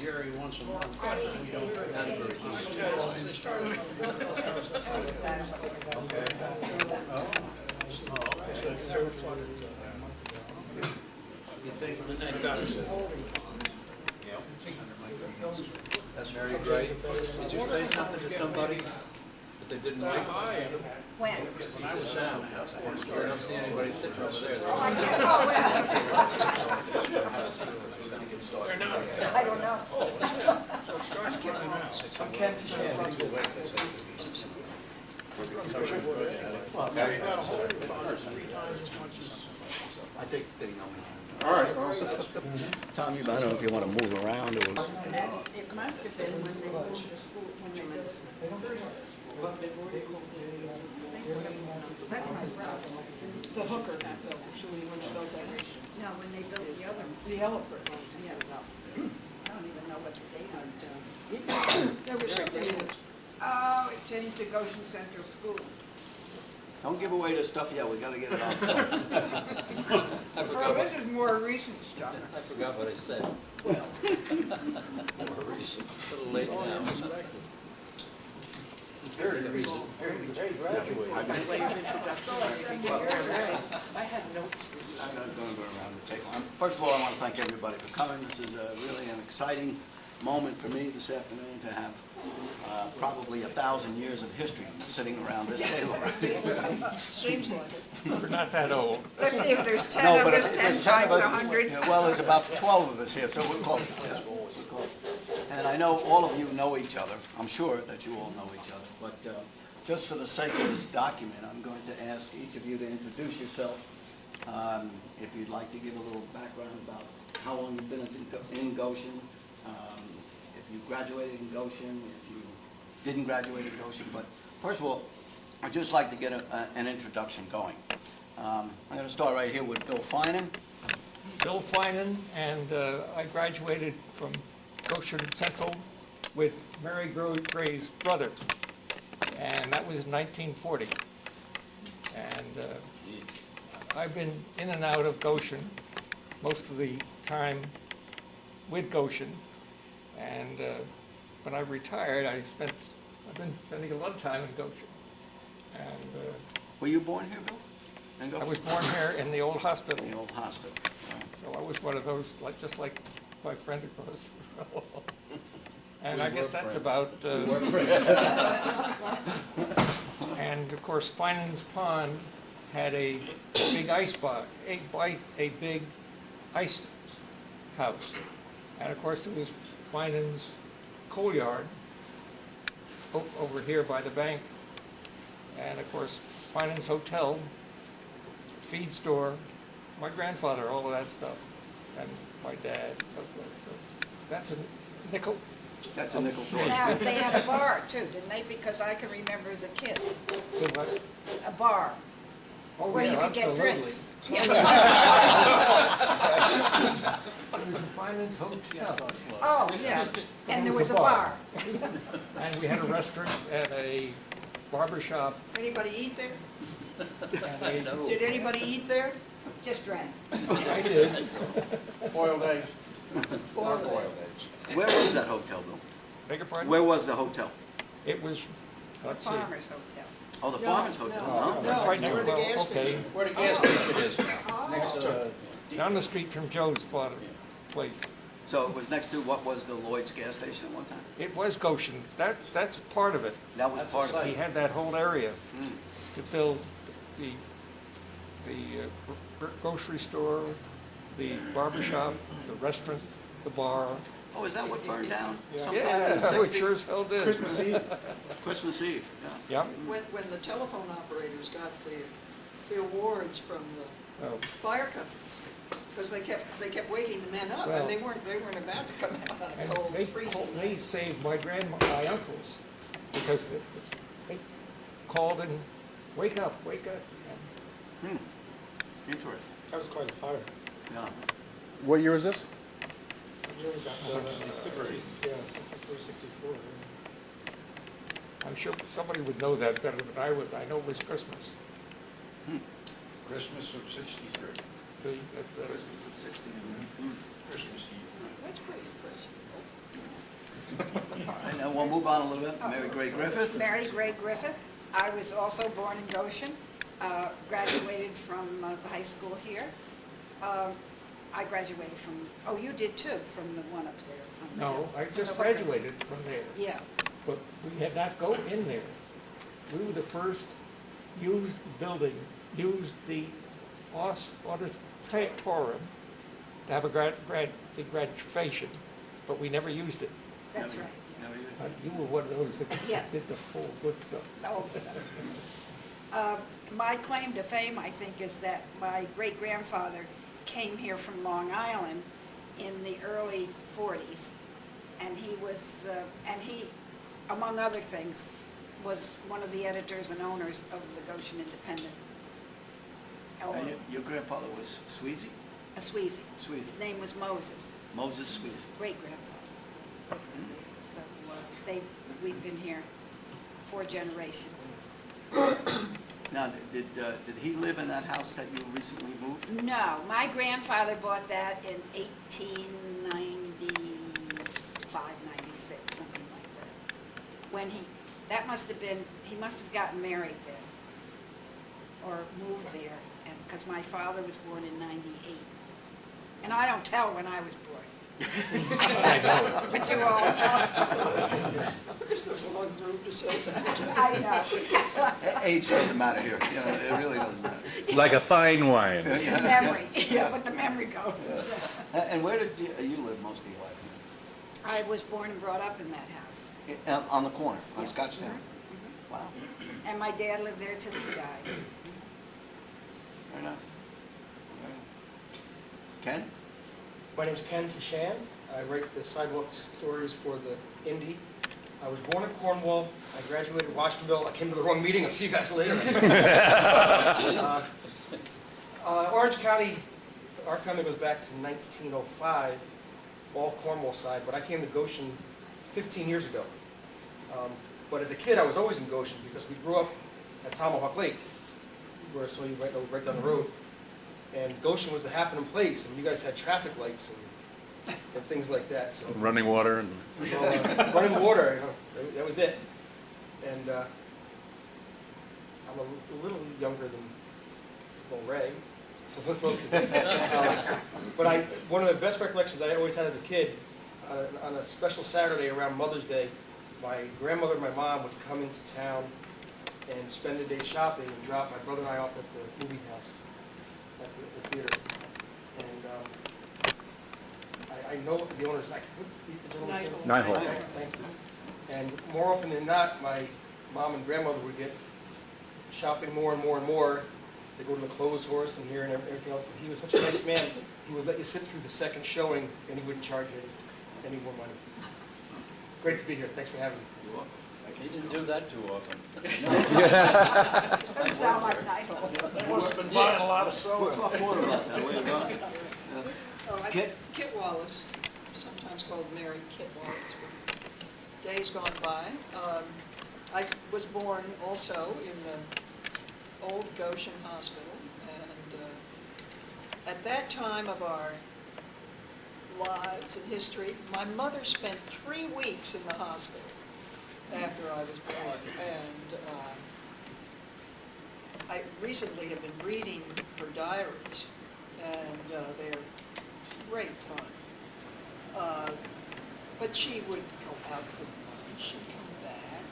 Jerry once a month. We don't do that very much. They started. You think the net gutters? That's very great. Did you say something to somebody that they didn't like? When? When I was down the house, I had I don't see anybody sitting over there. I don't know. I'm Ken Tishan. I think they know me. All right. Tom, I don't know if you want to move around or... It must have been when they moved the school, when they moved the school. That's my brother. It's the hooker that built, actually, when she built that bridge. No, when they built the other, The yellow brick. yeah. I don't even know what the date on it. There was something in it. Oh, it changed to Goshen Central School. Don't give away the stuff yet, we got to get it on film. Well, this is more recent stuff. I forgot what I said. Well, A little late now. very recent. Very graduated. I had notes for you. I'm not going to go around the table. First of all, I want to thank everybody for coming. This is really an exciting moment for me this afternoon to have probably 1,000 years of history sitting around this table. Seems like it. We're not that old. Let's see if there's 10 No, of but us, if 10 there's 10 of times us, 100. well, there's about 12 of us here, so we're close. Yeah, we're close. And I know all of you know each other. I'm sure that you all know each other. But just for the sake of this document, I'm going to ask each of you to introduce yourself. If you'd like to give a little background about how long you've been in Goshen, if you graduated in Goshen, if you didn't graduate in Goshen. But first of all, I'd just like to get an introduction going. I'm going to start right here with Bill Finan. Bill Finan, and I graduated from Goshen Central with Mary Gray's brother, and that was in 1940. And I've been in and out of Goshen most of the time with Goshen, and when I retired, I've been spending a lot of time in Goshen. And Were you born here, Bill? In I Goshen? was born here in the old hospital, In the old hospital. so I was one of those, just like my friend across the row. And I guess that's about, and of course, Finan's Pond had a big ice box, a big ice house. And of course, there was Finan's coal yard over here by the bank. And of course, Finan's Hotel, feed store, my grandfather, all of that stuff, and my dad, so forth. So that's a nickel. That's a nickel toy. Now, they had a bar too, didn't they? Because I can remember as a kid, Good luck. a bar Oh, where yeah, you could get absolutely. drinks. It was Finan's Hotel. Oh, yeah, and there was a bar. And we had a restaurant and a barber shop Anybody eat there? and a, Did anybody eat there? Just drank. I did. Boiled eggs. Boiled Boiled eggs. Where was that hotel, Bill? Beg your pardon? Where was the hotel? It was, let's see. Farmer's Hotel. Oh, the Farmers Hotel. No, That's right where near, the well, gas okay, station. Where the gas station is now, next to, down the street from Joe's father place. So it was next to what was the Lloyd's gas station at one time? It was Goshen. That's part of it. That was That's part the of He it. had that whole area Mm. to fill the grocery store, the barber shop, the restaurant, the bar. Oh, is that what burned down sometime in Yeah, the we sure 60s? as hell did. Christmas Eve. Christmas Eve, yeah. Yep. When the telephone operators got the awards from the Oh, fire companies, because they kept waking the men up, Well- and they weren't about to come out on a and cold, freezing they night. saved my uncles because they called and wake up. Hmm. Interesting, That was quite a fire. yeah. What year is this? What year was that? 60, yeah, 63, 64. I'm sure somebody would know that better than I would. I know it was Christmas. Christmas of '63. See, Christmas of '63. Christmas Eve. That's pretty impressive. And then we'll move on a little bit. Mary Gray Griffith. Mary Gray Griffith. I was also born in Goshen, graduated from the high school here. I graduated from, oh, you did too, from the one up there. No, I just Okay. graduated from there, Yeah, but we had not go in there. We were the first used building, used the auditorium to have a the graduation, but we never used it. that's right. You were one of those that Yeah. did the whole good stuff. The old stuff. My claim to fame, I think, is that my great-grandfather came here from Long Island in the early 40s, and he, among other things, was one of the editors and owners of the Goshen Independent. And your grandfather was Sweezy? A Sweezy. Sweezy. His name was Moses, Moses Sweezy. great-grandfather. So we've been here 4 generations. Now, did he live in that house that you recently moved? No, my grandfather bought that in 1895, 96, something like that. When he must have gotten married there, or moved there, and, because my father was born in 98. And I don't tell when I was born. But you all know. Because there's one group to say that. I know. Age doesn't matter here, you know, it really doesn't matter. Like a fine wine. Memory, yeah, but the memory goes. And where did you live most of your life? I was born and brought up in that house. On the corner, on Yeah. Scotchtown? Mhm. Wow, And my dad lived there till he died. very nice. Ken? My name's Ken Tashan. I write the sidewalk stories for the Indy. I was born in Cornwall. I graduated Washingtonville. I came to the wrong meeting. I'll see you guys later. Orange County, our family goes back to 1905, all Cornwall side, but I came to Goshen 15 years ago. But as a kid, I was always in Goshen because we grew up at Tomahawk Lake, where so you right down the road. And Goshen was the happening place, and you guys had traffic lights and things like that. So Running water and running water, you know, that was it. And I'm a little younger than Ray, so folks. But one of the best recollections I always had as a kid, on a special Saturday around Mother's Day, my grandmother and my mom would come into town and spend the day shopping and drop my brother and I off at the movie house, at the theater. And I know the owner's, what's the gentleman's name? Nighthall. Nighthall. Thank you. And more often than not, my mom and grandmother would get shopping more and more and more. They go to the clothes horse and here and everything else. And he was such a nice man. He would let you sit through the second showing, and he wouldn't charge you any more money. Great to be here. Thanks for having me. You're welcome. He didn't do that too often. Doesn't sound like Nighthall. They must have been buying a lot of We'll soda. talk more about that later on. Kit? Kit Wallace, sometimes called Mary Kit Wallace, but days gone by. I was born also in the old Goshen Hospital, and at that time of our lives and history, my mother spent 3 weeks in the hospital after I was born, and I recently have been reading her diaries, and they're great fun. But she would go out for lunch and come back,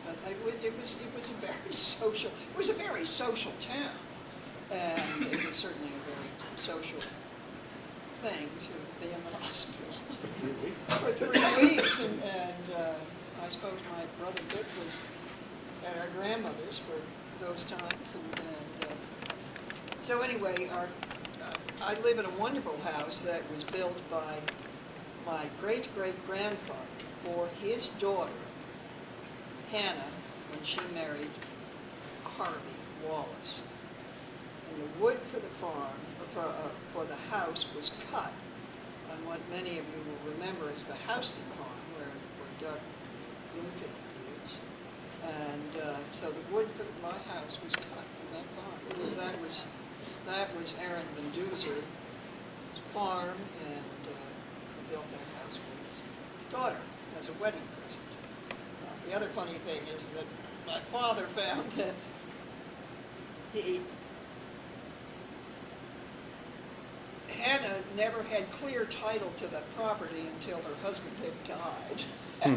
but it was a very social. It was a very social town, and it was certainly a very social thing to be in the hospital for 3 weeks, and I suppose my brother Dick was at our grandmother's for those times, and so anyway, I live in a wonderful house that was built by my great-great-grandfather for his daughter, Hannah, when she married Harvey Wallace. And the wood for the farm, for the house, was cut on what many of you will remember as the Houston farm, where Doug Bloomfield lives. And so the wood for my house was cut from that farm. That was Aaron Van Duzer's farm, and he built that house for us. daughter as a wedding present. The other funny thing is that my father found that Hannah never had clear title to the property until her husband had died. I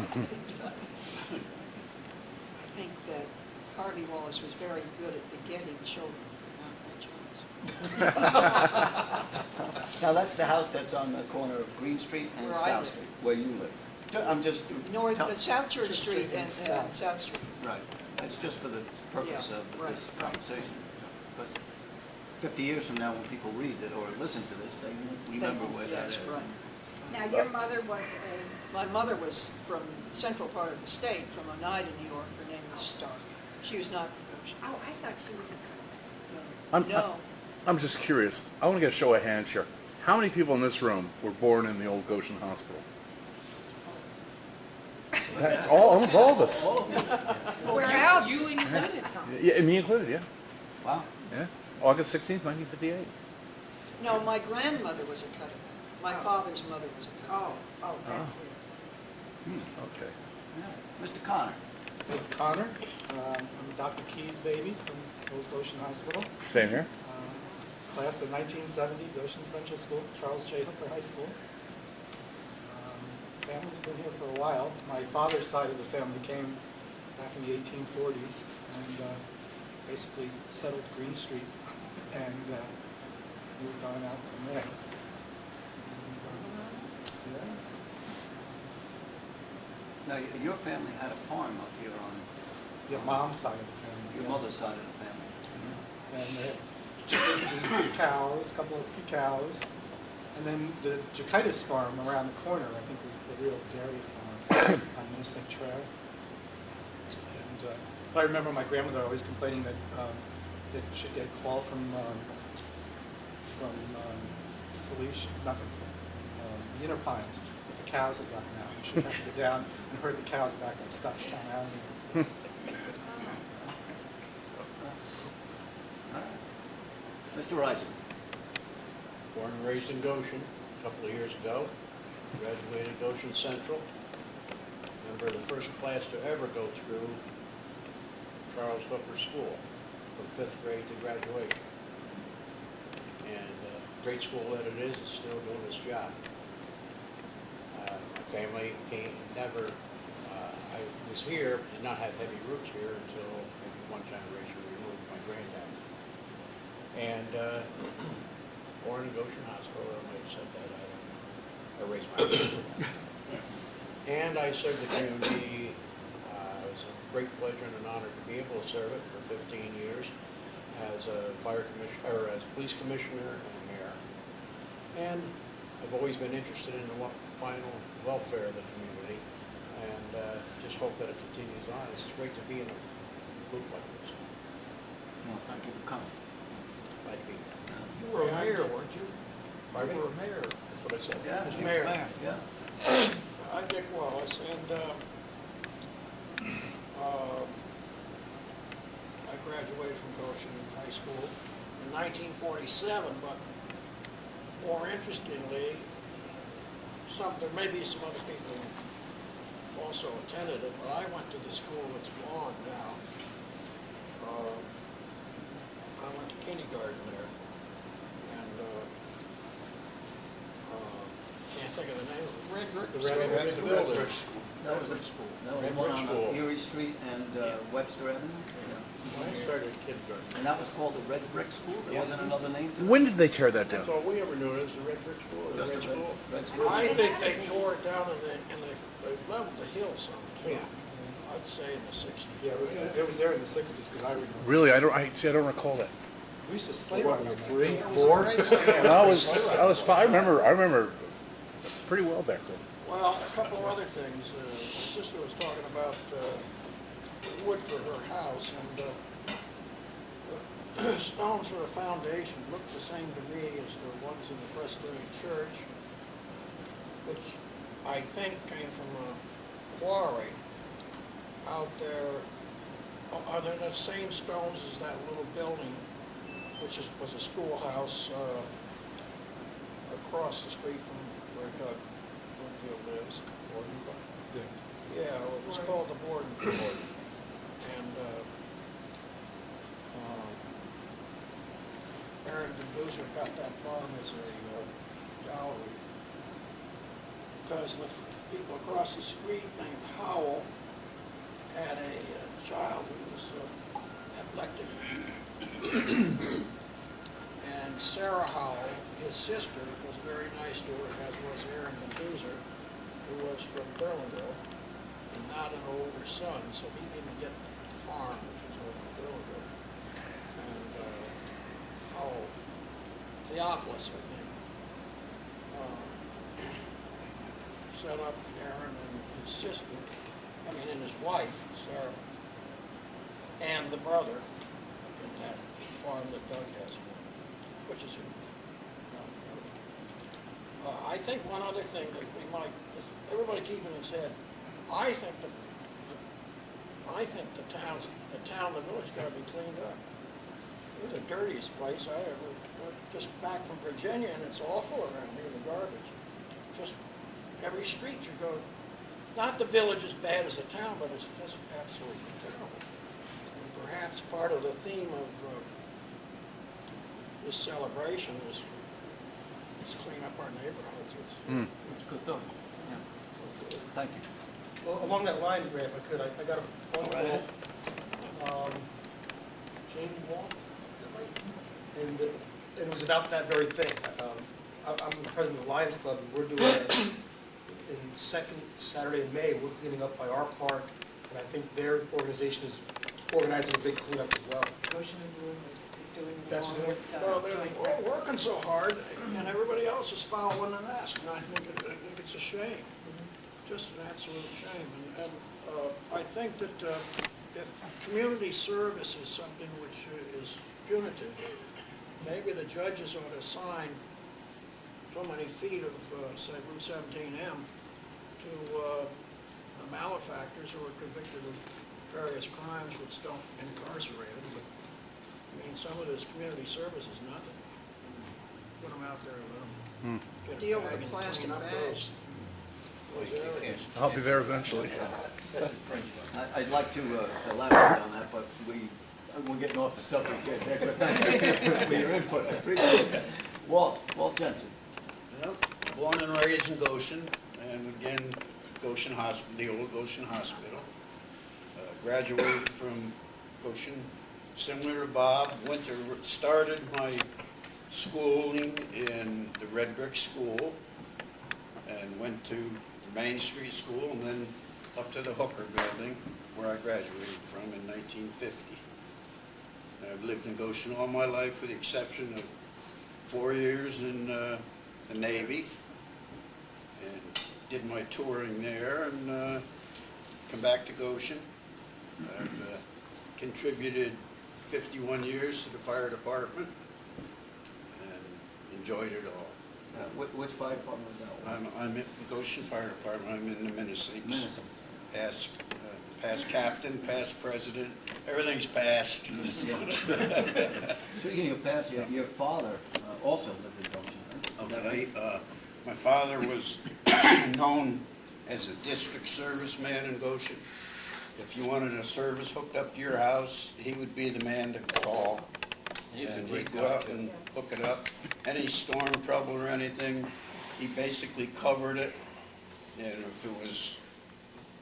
think that Harvey Wallace was very good at begetting children, not by choice. Now, that's the house that's on the corner of Green Street and Where I South live. Street, where you live. I'm just. South Church Church Street Street and and South. South Street. Right, that's just for the purpose Yeah, of right, this right. conversation. Because 50 years from now, when people read it or listen to this, they won't remember where that Yes, is. right. Now, your mother was My mother was from central part of the state, from Oneida, New York. Her name was Stark. She was not from Goshen. oh, I thought she was a I'm- No. I'm just curious. I want to get a show of hands here. How many people in this room were born in the old Goshen Hospital? That's almost all of us. Where else? You included, Tom. Yeah, me included, yeah. Wow. Yeah. August 16th, 1958. No, my grandmother was a Cudahy. My father's mother was a Cudahy. Oh, that's weird. Okay. Yeah. Mr. Connor? Ed Connor, I'm Dr. Key's baby from Old Goshen Hospital. Same here. Class of 1970, Goshen Central School, Charles J. Hooker High School. Family's been here for a while. My father's side of the family came back in the 1840s and basically settled Green Street and moved on out from there. Yeah. Now, your family had a farm up here on Your mom's side of the family. your yeah. mother's side of the family. And they had chickens and a few cows, few cows. And then the Jacitis farm around the corner, I think, was the real dairy farm on Minnesota Trail. And I remember my grandmother always complaining that she'd get a call from Salish, not from the Inner Pines, that the cows had gotten out. And she'd have to go down and herd the cows back on Scotchtown Avenue. Mr. Reising? Born and raised in Goshen a couple of years ago. Graduated Goshen Central. Member of the first class to ever go through Charles Hooker School from 5th grade to graduation. And great school that it is, it's still doing its job. My family I was here, did not have heavy roots here until maybe one generation removed, my granddad. And born in Goshen Hospital, I might have said that, I raised my hand. And I served the community. It was a great pleasure and an honor to be able to serve it for 15 years as a fire commissioner, or as police commissioner and mayor. And I've always been interested in the final welfare of the community, and just hope that it continues on. It's great to be in a group like this. Well, thank you for coming. Glad to be here. You were a mayor, weren't you? Pardon You me? were a mayor. That's what I said. Yeah, As you're mayor. Yeah. I'm Dick Wallace, and I graduated from Goshen High School in 1947, but more interestingly, there may be some other people who also attended it, but I went to the school that's gone now. I went to kindergarten there, and can't think of the name of it. Red Brick School. That was a school. That was the one on Erie Street and Webster Avenue? When I started kindergarten. And that was called the Red Brick School? There wasn't another name to it? When did they tear that down? That's all we ever knew, it was the Red Brick School, the Just Red the School. Red School? I think they tore it down and they leveled the hill some too. Yeah. I'd say in the 60s. Yeah, it was there in the 60s, because I remember. Really, I don't recall that. We used to slave on it. 3, 4? I was 5. I remember pretty well back then. Well, a couple of other things. My sister was talking about the wood for her house, and the stones for the foundation looked the same to me as the ones in the Presbyterian Church, which I think came from a quarry out there. Are they the same stones as that little building, which was a schoolhouse across the street from where Doug Broomfield lives? Yeah, it was called the Borden Farm. And Aaron DeBoozer got that farm as a dowry because the people across the street named Howell had a child who was epileptic. And Sarah Howell, his sister, was very nice to her, as was Aaron DeBoozer, who was from Burlingville, and not an older son, so he didn't get the farm, which was over in Burlingville. And Howell, Theophilus, I think, set up Aaron and his sister, and his wife, Sarah, and the brother in that farm that Doug has, which is, I think one other thing that we might, everybody keeping his head, I think the town, the village got to be cleaned up. It's the dirtiest place I ever, we're just back from Virginia, and it's awful around here, the garbage. Just every street you go, not the village as bad as the town, but it's just absolutely terrible. And perhaps part of the theme of this celebration is clean up our neighborhoods. That's good thought. Yeah. Thank you. Well, along that line, Ray, if I could, I got a phone call, Jamie Wall, is that right? And it was about that very thing. I'm the president of the Lions Club, and we're doing it in second Saturday in May. We're cleaning up by our park, and I think their organization is organizing a big cleanup as well. Goshen and Bloom is doing it That's along doing it? with, Well, joint they're all working so hard, and everybody else is following the nest, and I think it's a shame, just an absolute shame. And I think that if community service is something which is punitive, maybe the judges ought to assign so many feet of, say, Route 17M to the malefactors who are convicted of various crimes which don't incarcerate them. But, I mean, some of this community service is nothing. Put them out there and let them get a Deal with bag the and plastic clean up bags. those areas. I'll be there eventually. I'd like to elaborate on that, but we're getting off the subject here, but thank you for your input. I appreciate it. Walt Jensen. Yep, born and raised in Goshen, and again, Goshen Hospital, the old Goshen Hospital. Graduated from Goshen, similar to Bob, started my schooling in the Red Brick School, and went to Main Street School, and then up to the Hooker Building, where I graduated from in 1950. And I've lived in Goshen all my life, with the exception of 4 years in the Navy, and did my touring there, and come back to Goshen. I've contributed 51 years to the fire department, and enjoyed it all. Which fire department was that? I'm in the Goshen Fire Department. I'm in the Minnesota. Minnesota. Past captain, past president, everything's past. Speaking of past, your father also lived in Goshen, right? Okay, my father was known as a district serviceman in Goshen. If you wanted a service hooked up to your house, he would be the man to call. And he'd go out and hook it up. Any storm trouble or anything, he basically covered it. And if it was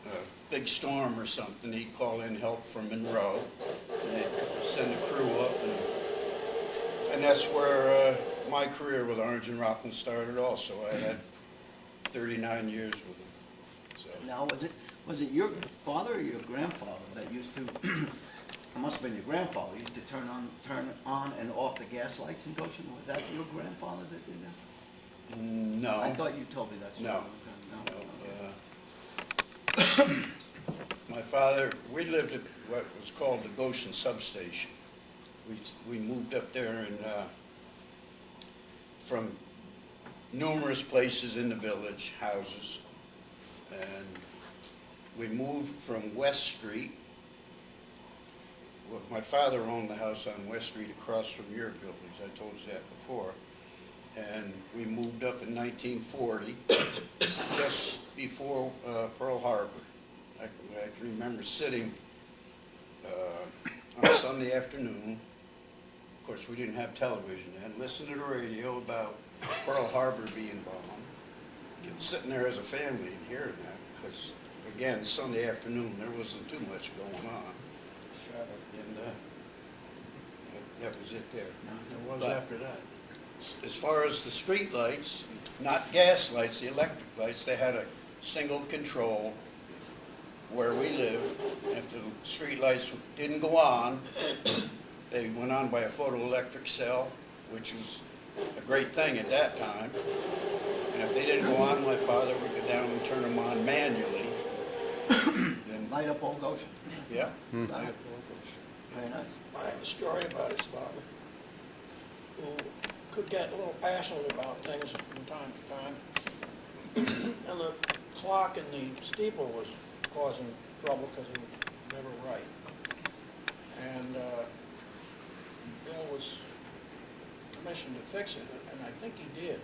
a big storm or something, he'd call in help from Monroe. And they'd send a crew up. And that's where my career with Orange and Rockland started also. I had 39 years with him. So. Now, was it your father or your grandfather that used to, it must have been your grandfather, used to turn on and off the gas lights in Goshen? Was that your grandfather that did that? No. I thought you told me that story. No. No. My father, we lived at what was called the Goshen substation. We moved up there and from numerous places in the village, houses, and we moved from West Street. Well, my father owned the house on West Street across from your buildings. I told you that before. and we moved up in 1940, just before Pearl Harbor. I can remember sitting on a Sunday afternoon. Of course, we didn't have television then. Listening to the radio about Pearl Harbor being bombed. Sitting there as a family and hearing that, because again, Sunday afternoon, there wasn't too much going on. Shut up. And that was it there. No, There was but- after that. As far as the street lights, not gas lights, the electric lights, they had a single control where we lived. And if the street lights didn't go on, they went on by a photoelectric cell, which was a great thing at that time. And if they didn't go on, my father would go down and turn them on manually. Then, Light up Old Goshen. yeah. Very nice. I have a story about his father, who could get a little passionate about things from time to time. And the clock in the steeple was causing trouble because it was never right. And Bill was commissioned to fix it, and I think he did.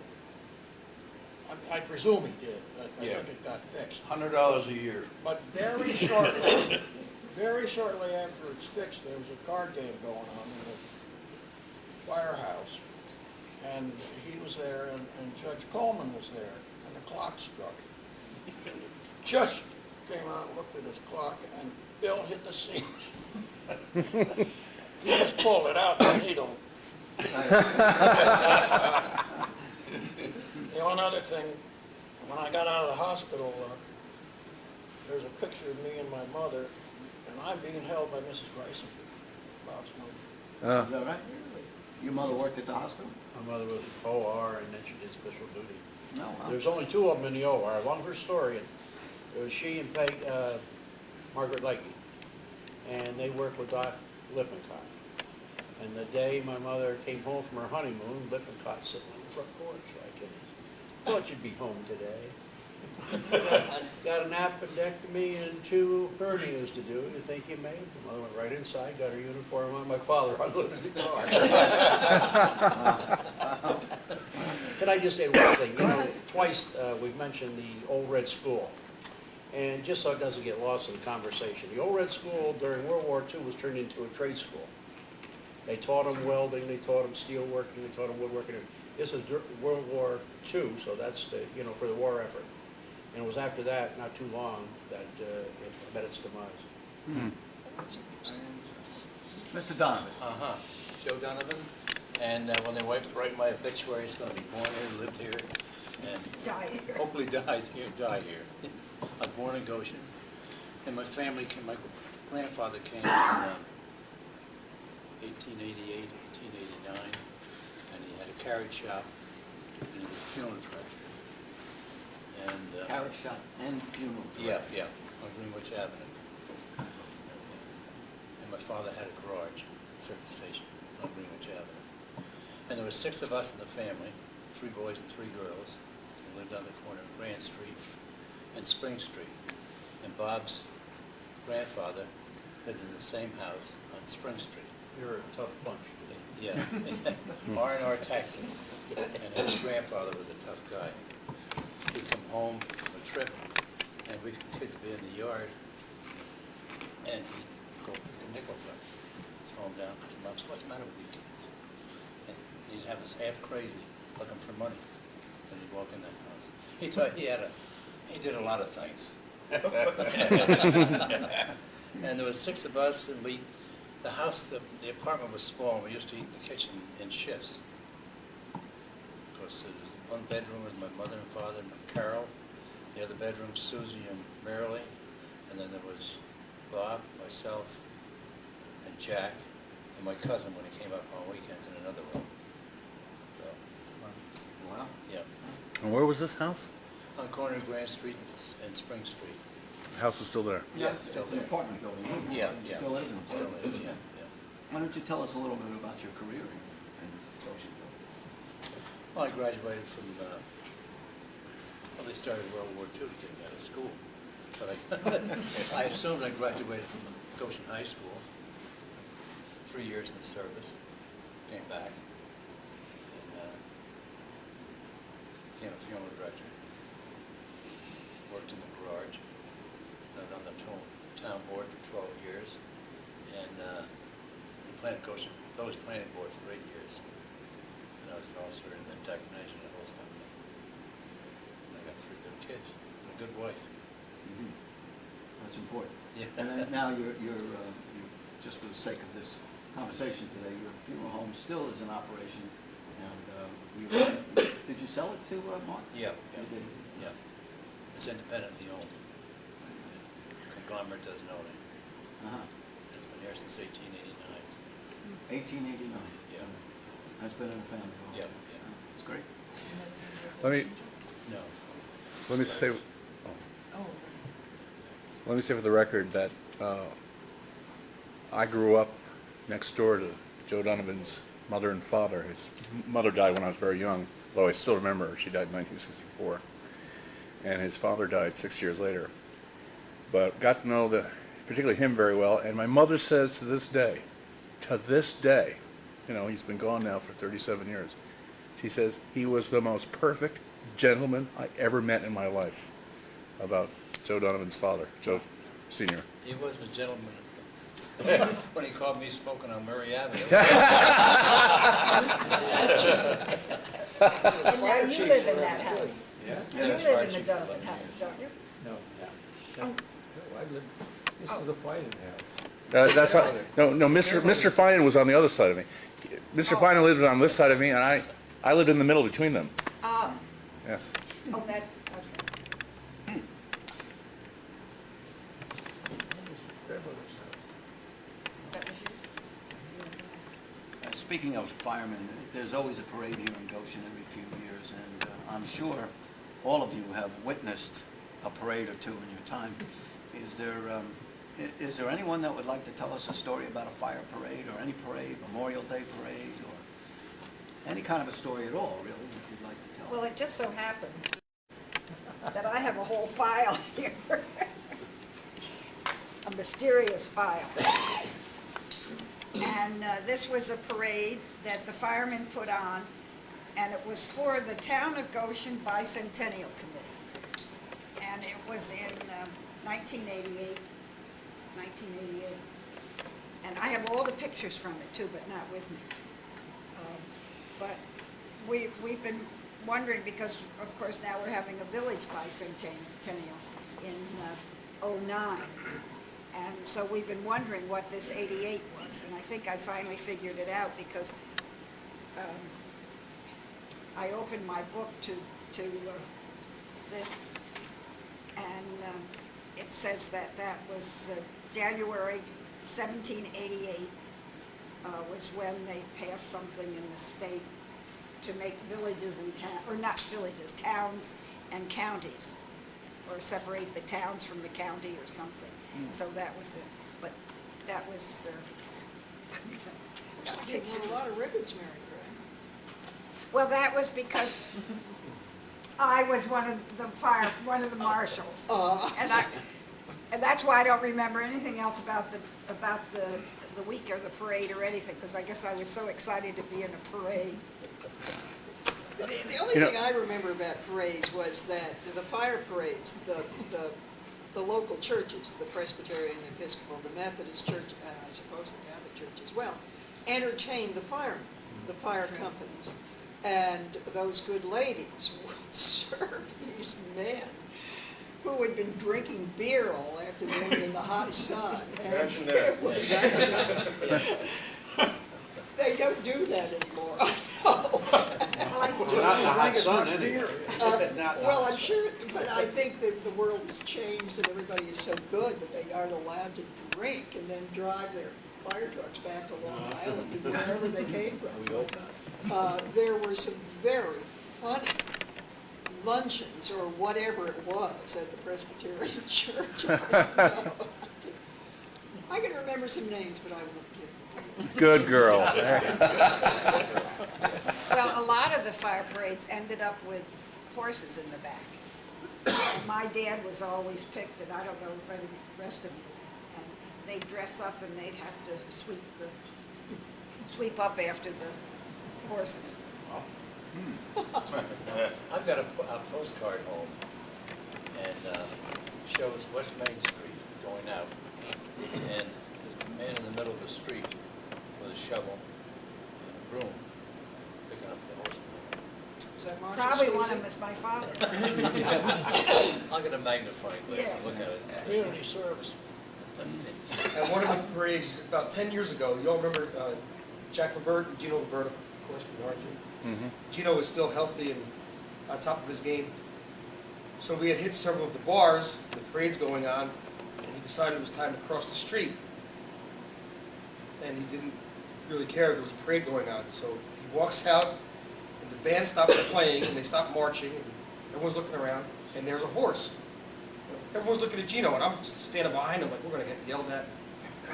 I presume he did, but I Yeah. think it got fixed. $100 a year. But very shortly after it's fixed, there was a card game going on in the firehouse. And he was there, and Judge Coleman was there, and the clock struck. And the judge came out and looked at his clock, and Bill hit the seams. He just pulled it out, the needle. The one other thing, when I got out of the hospital, there's a picture of me and my mother, and I'm being held by Mrs. Bryson, Bob's mother. Is that right? Your mother worked at the hospital? My mother was OR, and then she did special duty. No, wow. There's only two of them in the OR. One of her story, it was she and Margaret Leakey, and they worked with Doc Lippincott. And the day my mother came home from her honeymoon, Lippincott sitting on the front porch like this. Thought you'd be home today. Got an appendectomy and 2 hernias to do. You think you made? My mother went right inside, got her uniform on. My father unloaded the car. Can I just say one thing? You know, twice we've mentioned the Old Red School. And just so it doesn't get lost in the conversation, the Old Red School during World War II was turned into a trade school. They taught them welding, they taught them steel working, they taught them woodworking. This is World War II, so that's the, you know, for the war effort. And it was after that, not too long, that it met its demise. Mr. Donovan? Uh-huh. Joe Donovan. And when they write my obituary, it's going to be born here, lived here, and Died here. hopefully die here. I was born in Goshen, and my family came, my grandfather came in 1888, 1889, and he had a carriage shop, and he was a funeral director. And Carriage shop and funeral. yeah, on Greenwich Avenue. And my father had a garage, service station on Greenwich Avenue. And there were 6 of us in the family, 3 boys and 3 girls. We lived on the corner of Grand Street and Spring Street. And Bob's grandfather lived in the same house on Spring Street. You're a tough bunch. Yeah, R&R Taxi. And his grandfather was a tough guy. He'd come home from a trip, and we kids would be in the yard, and he'd go pick the nickels up, throw them down. Mom said, "What's the matter with you kids?" And he'd have us half crazy looking for money when he'd walk in that house. He did a lot of things. And there was 6 of us, and the house, the apartment was small. We used to eat in the kitchen in shifts. Of course, there was one bedroom with my mother and father and Carol. The other bedroom, Susie and Marilee. And then there was Bob, myself, and Jack, and my cousin when he came up on weekends in another room. So, Wow. yeah. And where was this house? On corner of Grand Street and Spring Street. The house is still there. Yeah, It's still an there. apartment building. Yeah, It yeah. Still isn't. Still is, yeah. Why don't you tell us a little bit about your career in Goshen? Well, I graduated from, they started World War II to get me out of school. But I assumed I graduated from Goshen High School. 3 years in the service, came back. And became a funeral director. Worked in the garage, then on the town board for 12 years, and the Goshen Village Planning Board for 8 years. And I was an officer in the declination of the whole company. And I got 3 good kids and a good wife. Mhm. That's important. Yeah. And then now you're, just for the sake of this conversation today, your funeral home still is in operation, and did you sell it to Mark? Yeah, You did. yeah. It's independently owned. Conglomerate doesn't own it. Uh-huh. It's been here since 1889. 1889. Yeah. Has been in the family. all Yeah, right. yeah. That's great. And that's in the Let me- Goshen, No. Let me say, Joe? Oh, let me say for the record that I grew up next door to Joe Donovan's mother and father. His mother died when I was very young, though I still remember her. She died in 1964. And his father died 6 years later. But got to know particularly him very well. And my mother says to this day, you know, he's been gone now for 37 years. She says he was the most perfect gentleman I ever met in my life. About Joe Donovan's father, Joe Sr. He wasn't a gentleman when he called me smoking on Murray Avenue. And now you live in that house. Yeah. You live in the Donovan house, don't you? No. Yeah. No, I live, this is the Finan house. That's how, no. Mr. Finan was on the other side of me. Mr. Finan lived on this side of me, and I lived in the middle between them. Oh, Yes. oh, that, okay. Grandmother's house. That was you? Speaking of firemen, there's always a parade here in Goshen every few years, and I'm sure all of you have witnessed a parade or two in your time. Is there anyone that would like to tell us a story about a fire parade or any parade, Memorial Day parade, or any kind of a story at all, really, if you'd like to tell? Well, it just so happens that I have a whole file here. A mysterious file. And this was a parade that the firemen put on, and it was for the Town of Goshen Bicentennial Committee. And it was in 1988. And I have all the pictures from it too, but not with me. But we've been wondering, because of course now we're having a village bicentennial in '09. And so we've been wondering what this 88 was, and I think I finally figured it out, because I opened my book to this, and it says that was January 1788 was when they passed something in the state to make villages and or not villages, towns and counties, or separate the towns from the county or something. So that was it. But that was. Looks like you won a lot of ribbons, Mary Gray. Well, that was because I was one of the marshals, and that's why I don't remember anything else about the week or the parade or anything, because I guess I was so excited to be in a parade. The only thing I remember about parades was that the fire parades, the local churches, the Presbyterian, the Episcopal, the Methodist Church, and I suppose the Catholic Church as well, entertained the firemen, the fire companies. And those good ladies would serve these men who had been drinking beer all afternoon in the hot sun. And it was, they don't do that anymore, I know. Not in the hot sun, anyway. Well, I'm sure, but I think that the world has changed and everybody is so good that they aren't allowed to drink and then drive their fire trucks back to Long Island and wherever they came from. There were some very funny luncheons or whatever it was at the Presbyterian Church. I can remember some names, but I won't give them. Good girl. Well, a lot of the fire parades ended up with horses in the back. And my dad was always picked, and I don't know about the rest of you. And they'd dress up and they'd have to sweep up after the horses. I've got a postcard home, and shows West Main Street going out, and there's a man in the middle of the street with a shovel and a broom, picking up the horse manure. Is that Marshall Probably Street? one of them is my father. I'll get a magnifying glass and look at it. Community service. At one of the parades, about 10 years ago, you all remember Jack Lebert, Gino Lebert, of course, from the Argentine. Gino was still healthy and on top of his game. So we had hit several of the bars, the parade's going on, and he decided it was time to cross the street. And he didn't really care if there was a parade going on. So he walks out, and the band stops playing, and they stop marching, and everyone's looking around, and there's a horse. Everyone's looking at Gino, and I'm standing behind him like, we're going to get yelled at.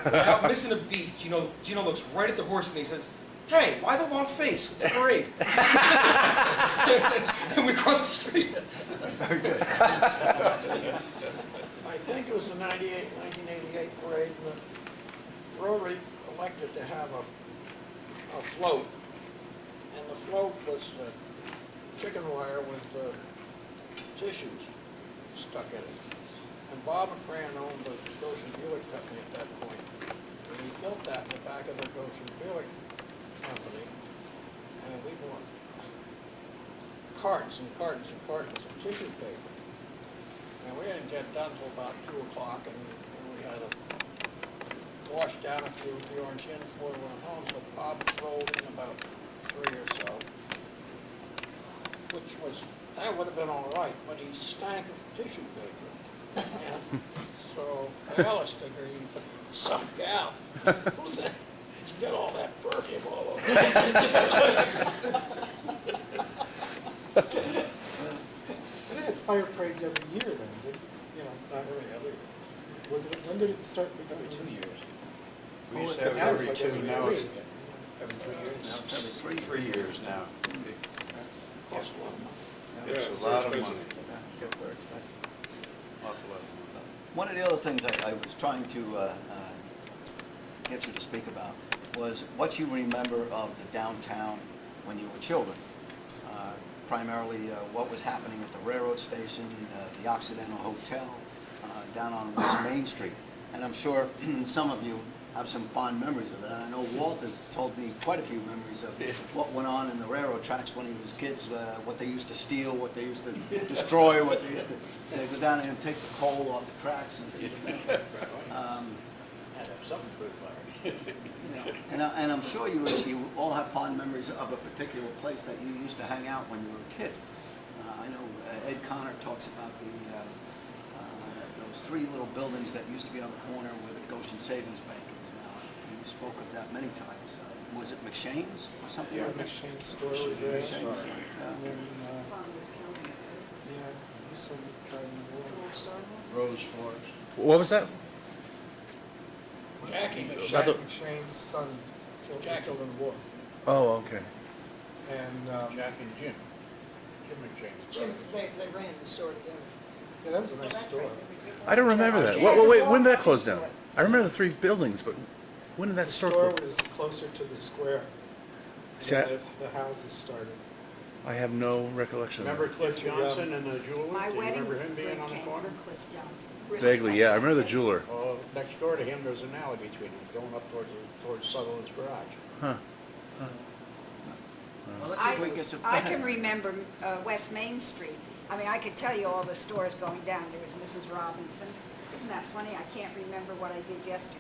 Without missing a beat, Gino looks right at the horse, and he says, "Hey, why the long face? It's a parade." And we cross the street. Very good. I think it was the 1988 parade, and the Rotary elected to have a float. And the float was chicken wire with tissues stuck in it. And Bob McCran owned the Goshen Buick Company at that point. And he built that in the back of the Goshen Buick Company. And we bought cartons and cartons and cartons of tissue paper. And we didn't get done till about 2 o'clock, and we had to wash down a few of the orange in before we went home. So Bob rolled in about 3 or so, that would have been all right, but he stank of tissue paper. And so Alice figured he was some gal. Who the heck did you get all that perfume all over? They had fire parades every year then, did you know, not Every other year. was it, when did it start becoming? Every 2 years. We used to Now have it's every like two, every now it's three. Every 3 years now. Every 3 3 years now. Cost a lot of money. It's a lot of money. Gets very expensive. Awful lot of money. One of the other things I was trying to get you to speak about was what you remember of the downtown when you were children. Primarily what was happening at the railroad station, the Occidental Hotel, down on West Main Street. And I'm sure some of you have some fond memories of it. And I know Walt has told me quite a few memories of what went on in the railroad tracks when he was kids, what they used to steal, what they used to destroy, what they used to they'd go down there and take the coal off the tracks and things like that. Had to have something for the fire. And I'm sure you all have fond memories of a particular place that you used to hang out when you were a kid. I know Ed Connor talks about those 3 little buildings that used to be on the corner where the Goshen Savings Bank is now. You spoke of that many times. Was it McShane's or something Yeah, like that? McShane's store was there. McShane's, And yeah. then, Son was killed in service. yeah, some guy in the war. Gold Star Mall? Rose Forest. What was that? Jackie, Jack McShane's son was killed in the war. Oh, okay. And, Jack and Jim. Jim McShane's Jim, brother. they ran the store together. yeah, that was a nice store. I don't remember that. Wait, when did that close down? I remember the 3 buildings, but when did that The store store close? was closer to the square. See, than the houses started. I have no recollection of Remember that. Cliff Johnson and the jeweler? My Do you wedding remember him being ring on the came corner? from Cliff Johnson. Vaguely, yeah. I remember the jeweler. Oh, next door to him, there's an alley between them, going up towards Sutherland's garage. Huh. Well, let's see if we can get some. I can remember West Main Street. I mean, I could tell you all the stores going down. There was Mrs. Robinson. Isn't that funny? I can't remember what I did yesterday.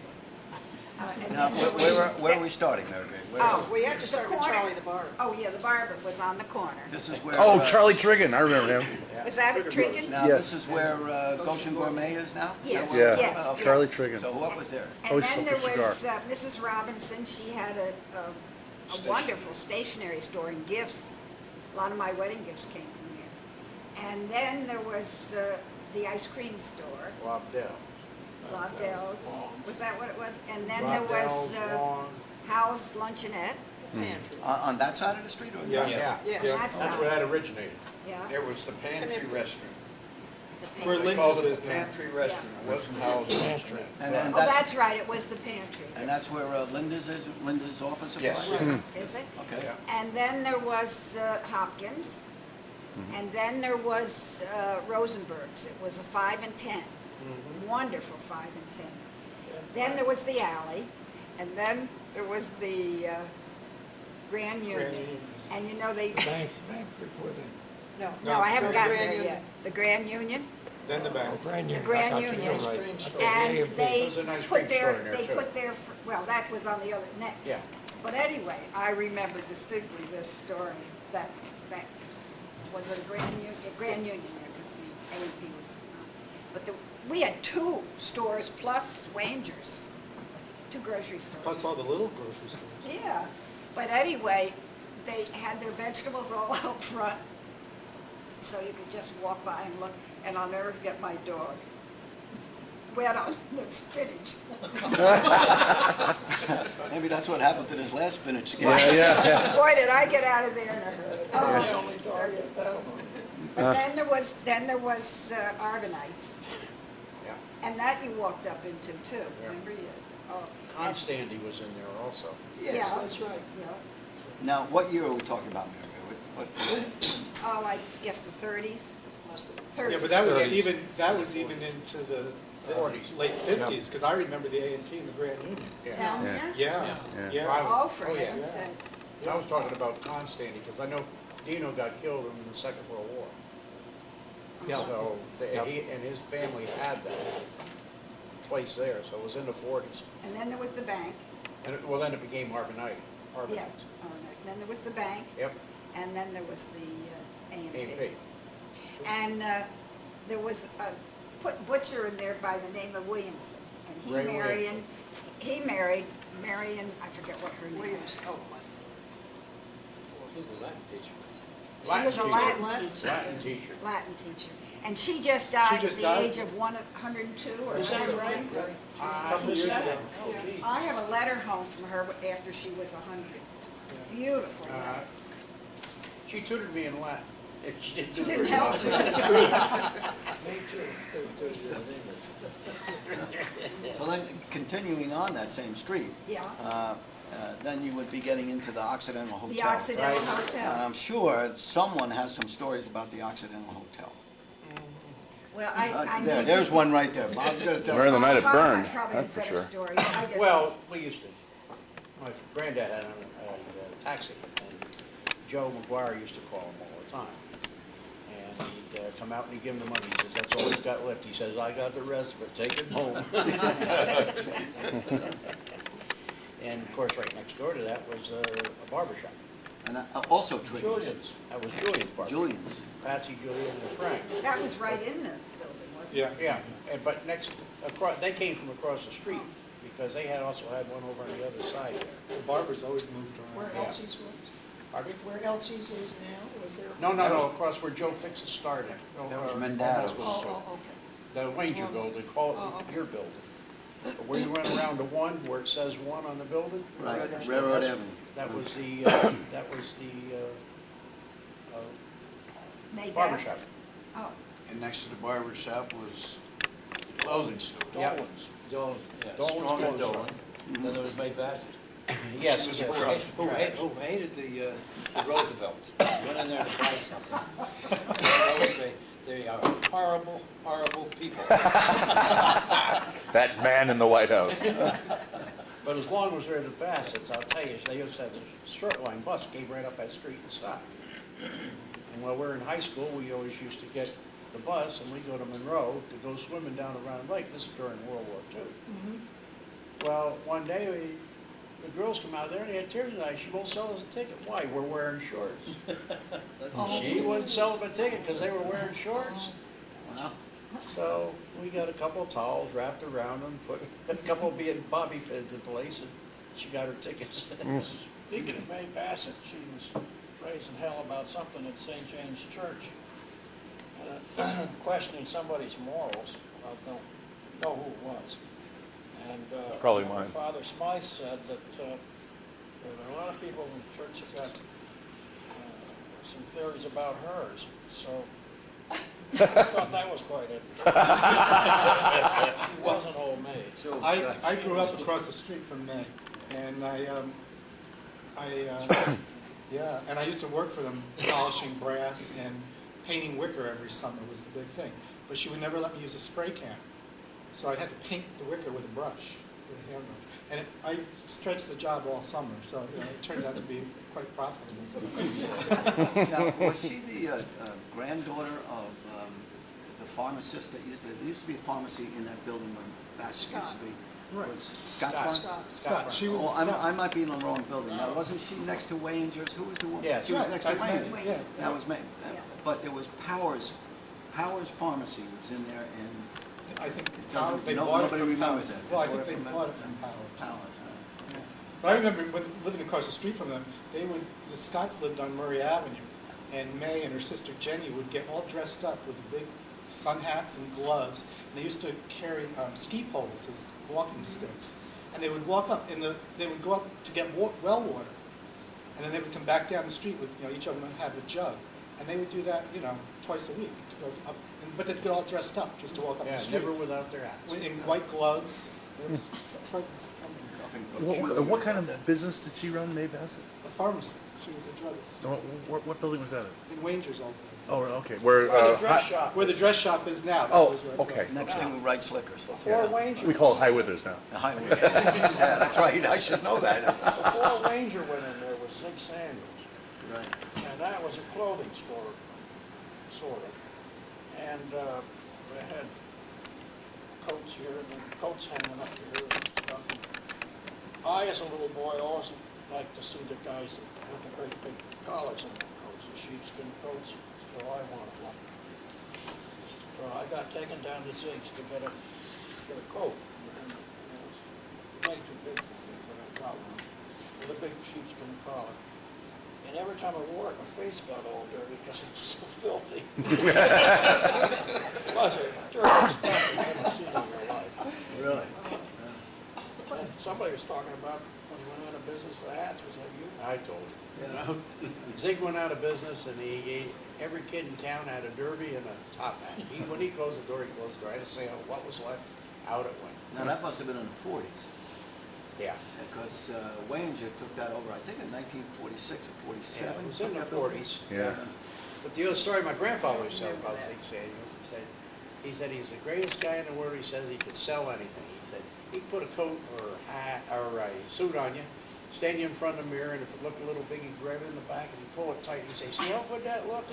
And Now, then there was- where are we starting, Mary Jane? Where- Oh, We have to start with corner. Charlie the Barber. Oh, yeah, the barber was on the corner. This is where. Oh, Charlie Triggin. I remember him. Was that a Trigan? Now, Yes. this is where Goshen Gourmet is now? Yes, Is that where- yes. okay. Charlie Triggin. So what was there? And Always then smoked there a was cigar. Mrs. Robinson. She had a wonderful stationery store and gifts. A lot of my wedding gifts came from there. And then there was the ice cream store, Lobdell. Lobdell's. Was that what it was? And then there was Lobdell's, Long. Hal's Luncheonette. The pantry. On that side of the street or? Yeah, Yeah. That's That's where that originated. Yeah. It was the pantry restaurant. the Where pantry. Linda's Called it is the now. pantry restaurant, it wasn't housing. Pantry. Oh, that's right, it was the pantry. And that's where Linda's is, Linda's office Yes. supply? Is it? Okay. And then there was Hopkins, and then there was Rosenberg's. It was a 5 and 10. Wonderful 5 and 10. Then there was the Alley, and then there was the Grand Union. Union. And you know, they, Bank before then. no, I haven't the gotten Grand there Union. yet. The Grand Union, Then the bank. Oh, Grand Union. Grand I thought you were Union. right. Green store. and A&P. they There's a nice put drink their, store in there, they too. put their, well, that was on the other, next. Yeah. But anyway, I remember distinctly this story, that, was it a Grand Union? Grand Union, there, because the A&P was, but we had 2 stores plus Wanger's, 2 grocery stores. Plus all the little grocery stores. Yeah, but anyway, they had their vegetables all out front, so you could just walk by and look, and I'll never forget my dog. Wet on the spinach. Maybe that's what happened to this last spinach skid. Boy, did I get out of there in a hurry. The only dog at that one. But then there was Argonauts, Yeah. and that you walked up into too, remember you? Oh, Constandy was in there also. Yes, Yeah. that's right. Yeah. Now, what year are we talking about, Mary? What, Oh, I guess the 30s? Must have. 30s. Yeah, but that was even into the 40s. late 50s, because I remember the A&P and the Grand Union. Down Yeah. there? Yeah, Yeah. yeah. Oh, for Oh, yeah. heaven's sake. I was talking about Constandy, because I know Dino got killed in the Second World War. Yeah. So, Yep. he and his family had that place there, so it was in the 40s. And then there was the bank. And, then it became Argonite. Yeah, Argonite. oh, nice. And then there was the bank, Yep, and then there was the A&P. A&P. And there was a butcher in there by the name of Williamson. And Ray he married Marion, I forget what her name Williams, is. oh, Who's the Latin teacher? She was a teacher. Latin teacher. Latin teacher. Latin teacher. And she just died just at the died? age of 102 or Is that something. right? A couple years ago. Oh, geez. I have a letter home from her after she was 100. Beautiful. Uh, She tutored me in Latin. She didn't do Didn't very help much. you. Me too. well, then, continuing on that same street, Yeah, then you would be getting into the Occidental Hotel. the Occidental Right. And Hotel. I'm sure someone has some stories about the Occidental Hotel. Well, I knew. There's one right there. Bob's gonna tell Where you. the night it Bob burned, probably that's has for better sure. stories. I just- Well, we used to, my granddad had a taxi, and Joe McGuire used to call him all the time. And he'd come out and he'd give him the money. He says, that's all he's got left. He says, I got the rest, but take it home. And of course, right next door to that was a barber shop. And also Trinity's. Julian's. That was Julian's barber. Julian's. Patsy, Julian, and Frank. That was right in the building, wasn't it? Yeah. Yeah, but they came from across the street, because they also had one over on the other side there. The barbers always moved Where around. Yeah. Elsie's was? Pardon me? Where Elsie's is now, was there? No, across where Joe Fixes started. That was Or Mendez. almost was Oh, started. oh, okay. The Ranger building, they call Oh, it okay. your building. But where you went around to one, where it says one on the building? Right, Railroad Railroad That's- Avenue. That was the, May barber Best? shop. Oh, And next to the barber shop was the clothing store. Yeah. Dolan, yeah, Dolan's Strong and clothing store. Dolan. Then there was May Bassett. Yes, She was yes. across the tracks. Who hated the Roosevelts. Went in there to buy something. They always say, they are horrible, horrible people. That man in the White House. But as long as they're the Bassett's, I'll tell you, they used to have a short line bus, came right up that street and stopped. And while we were in high school, we always used to get the bus, and we'd go to Monroe to go swimming down around Lake. This is during World War II. Well, one day, the girls come out there, and they had tears in their eyes. She won't sell us a ticket. Why? We're wearing shorts. She wouldn't sell them a ticket because they were wearing shorts. Wow. So we got a couple of towels wrapped around them, put a couple of bobby pins in place, and she got her tickets. Speaking of May Bassett, she was raising hell about something at St. James Church, questioning somebody's morals. I don't know who it was. And It's probably mine. Father Smythe said that there are a lot of people in the church that got some theories about hers. So I thought that was quite interesting. She wasn't homemade. I grew up across the street from May, and yeah, and I used to work for them polishing brass and painting wicker every summer was the big thing. But she would never let me use a spray can, so I had to paint the wicker with a brush, with a hand brush. And I stretched the job all summer, so it turned out to be quite profitable. Now, was she the granddaughter of the pharmacist that there used to be a pharmacy in that building when Bassett used to be? Right. Was Scott's farm? Scott, she was. Oh, I might be in the wrong building. Now, wasn't she next to Wayangers? Who was the woman? Yes. She was Right, next to that's Wayangers. May, yeah. That was May. But there was Powers Pharmacy was in there, and I think Doesn't- they no- bought it nobody from remembers Powers. that. Well, I They think bought it they from bought it from Powers. Powers. Yeah. But I remember when living across the street from them, the Scotts lived on Murray Avenue, and May and her sister Jenny would get all dressed up with the big sun hats and gloves, and they used to carry ski poles as walking sticks, and they would walk up they would go up to get well water, and then they would come back down the street with, each of them would have a jug, and they would do that, twice a week to go up, but they'd get all dressed up just to walk up Yeah, the street. never without their hats. In white gloves. It was quite something. What kind of business did she run, Mae Bassett? A pharmacy. She was a druggist. What building was that in? In Wangers all day. Oh, okay. Where, By the dress shop. Where the dress shop is now. That Oh, was where it okay. was. Next to Wright's Liquors. Before Ranger, we call it High Withers now. The highway. Yeah, that's right. I should know that. before Ranger went in there was Zig Sandals, Right. and that was a clothing store, sort of. And they had coats here and then coats hanging up here and stuff. I, as a little boy, always liked to see the guys that had the great big collars on their coats, the sheepskin coats, so I wanted one. So I got taken down to Zig's to get a coat. And it was way too big for me for that collar, with a big sheepskin collar. And every time I wore it, my face got all dirty because it was so filthy. It was a dirty stuff you haven't seen in your life. Really? And somebody was talking about when he went out of business, the hats, was that you? I told him. Zig went out of business, and every kid in town had a derby and a top hat. When he closed the door, he closed the door. I had to say, what was left, out it went. Now, that must have been in the 40s, Yeah. because Wanger took that over, I think, in 1946 or 47. Yeah, it was in the something like that. 40s. Yeah. But the other story my grandfather was telling about Zig Sandals, he said he's the greatest guy in the world. He said he could sell anything. He said he'd put a coat or a hat or a suit on you, stand you in front of the mirror, and if it looked a little big, he'd grab it in the back and he'd pull it tight. He'd say, "See how good that looks?"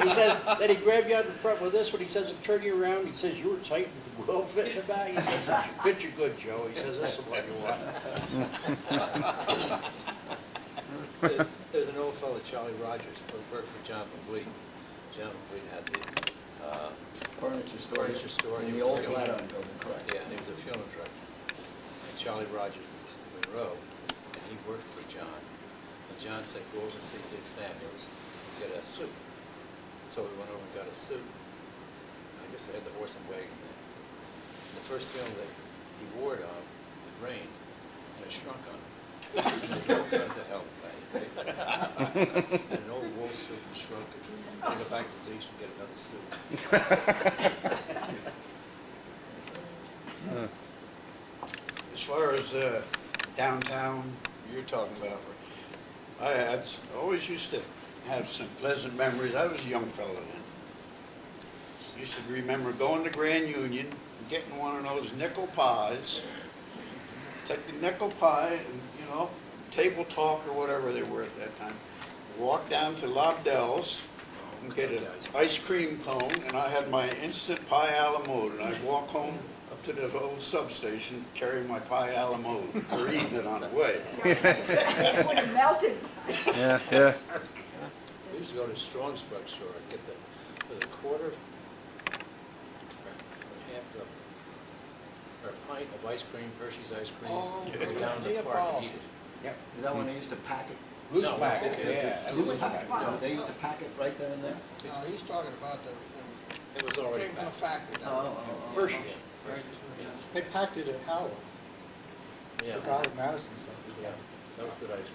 He says, then he'd grab you out in front with this one. He says, and turn you around. He says, "You were tight and well fit in the back." He says, "Fit you good, Joe." He says, "This is what you want." There's an old fellow, Charlie Rogers, who worked for John Complete. John Complete had the furniture store. In He the was a old funeral- Flatiron building, correct. Yeah, and he was a funeral director. And Charlie Rogers was Monroe, and he worked for John. And John said, "Go over and see Zig Sandals and get a suit." So we went over and got a suit. I guess they had the horse and wagon there. And the first funeral that he wore it on, it rained, and it shrunk on him. And they broke it to hell away. And an old wool suit and shrunk it. I go back to Zig's and get another suit. As far as downtown you're talking about, I always used to have some pleasant memories. I was a young fella then. Used to remember going to Grand Union, getting one of those nickel pies, take the nickel pie and, table talk or whatever they were at that time, walk down to Lobdell's and get an ice cream cone, and I had my instant pie a la mode, and I'd walk home up to the old substation carrying my pie a la mode, or eating it on the way. It would have melted. Yeah, yeah. We used to go to Strong's drugstore and get with a quarter or half cup or a pint of ice cream, Hershey's ice cream, Oh, go down to the park and eat it. Yep. Is that when they used to pack it? Loose No, packet, okay. yeah. Loose pack? No, they used to pack it right then and there? No, he's talking about It was already came from the packed. factory. Hershey. They packed it at Howell's, Yeah, the Dollar Madison stuff. yeah, that was good ice cream.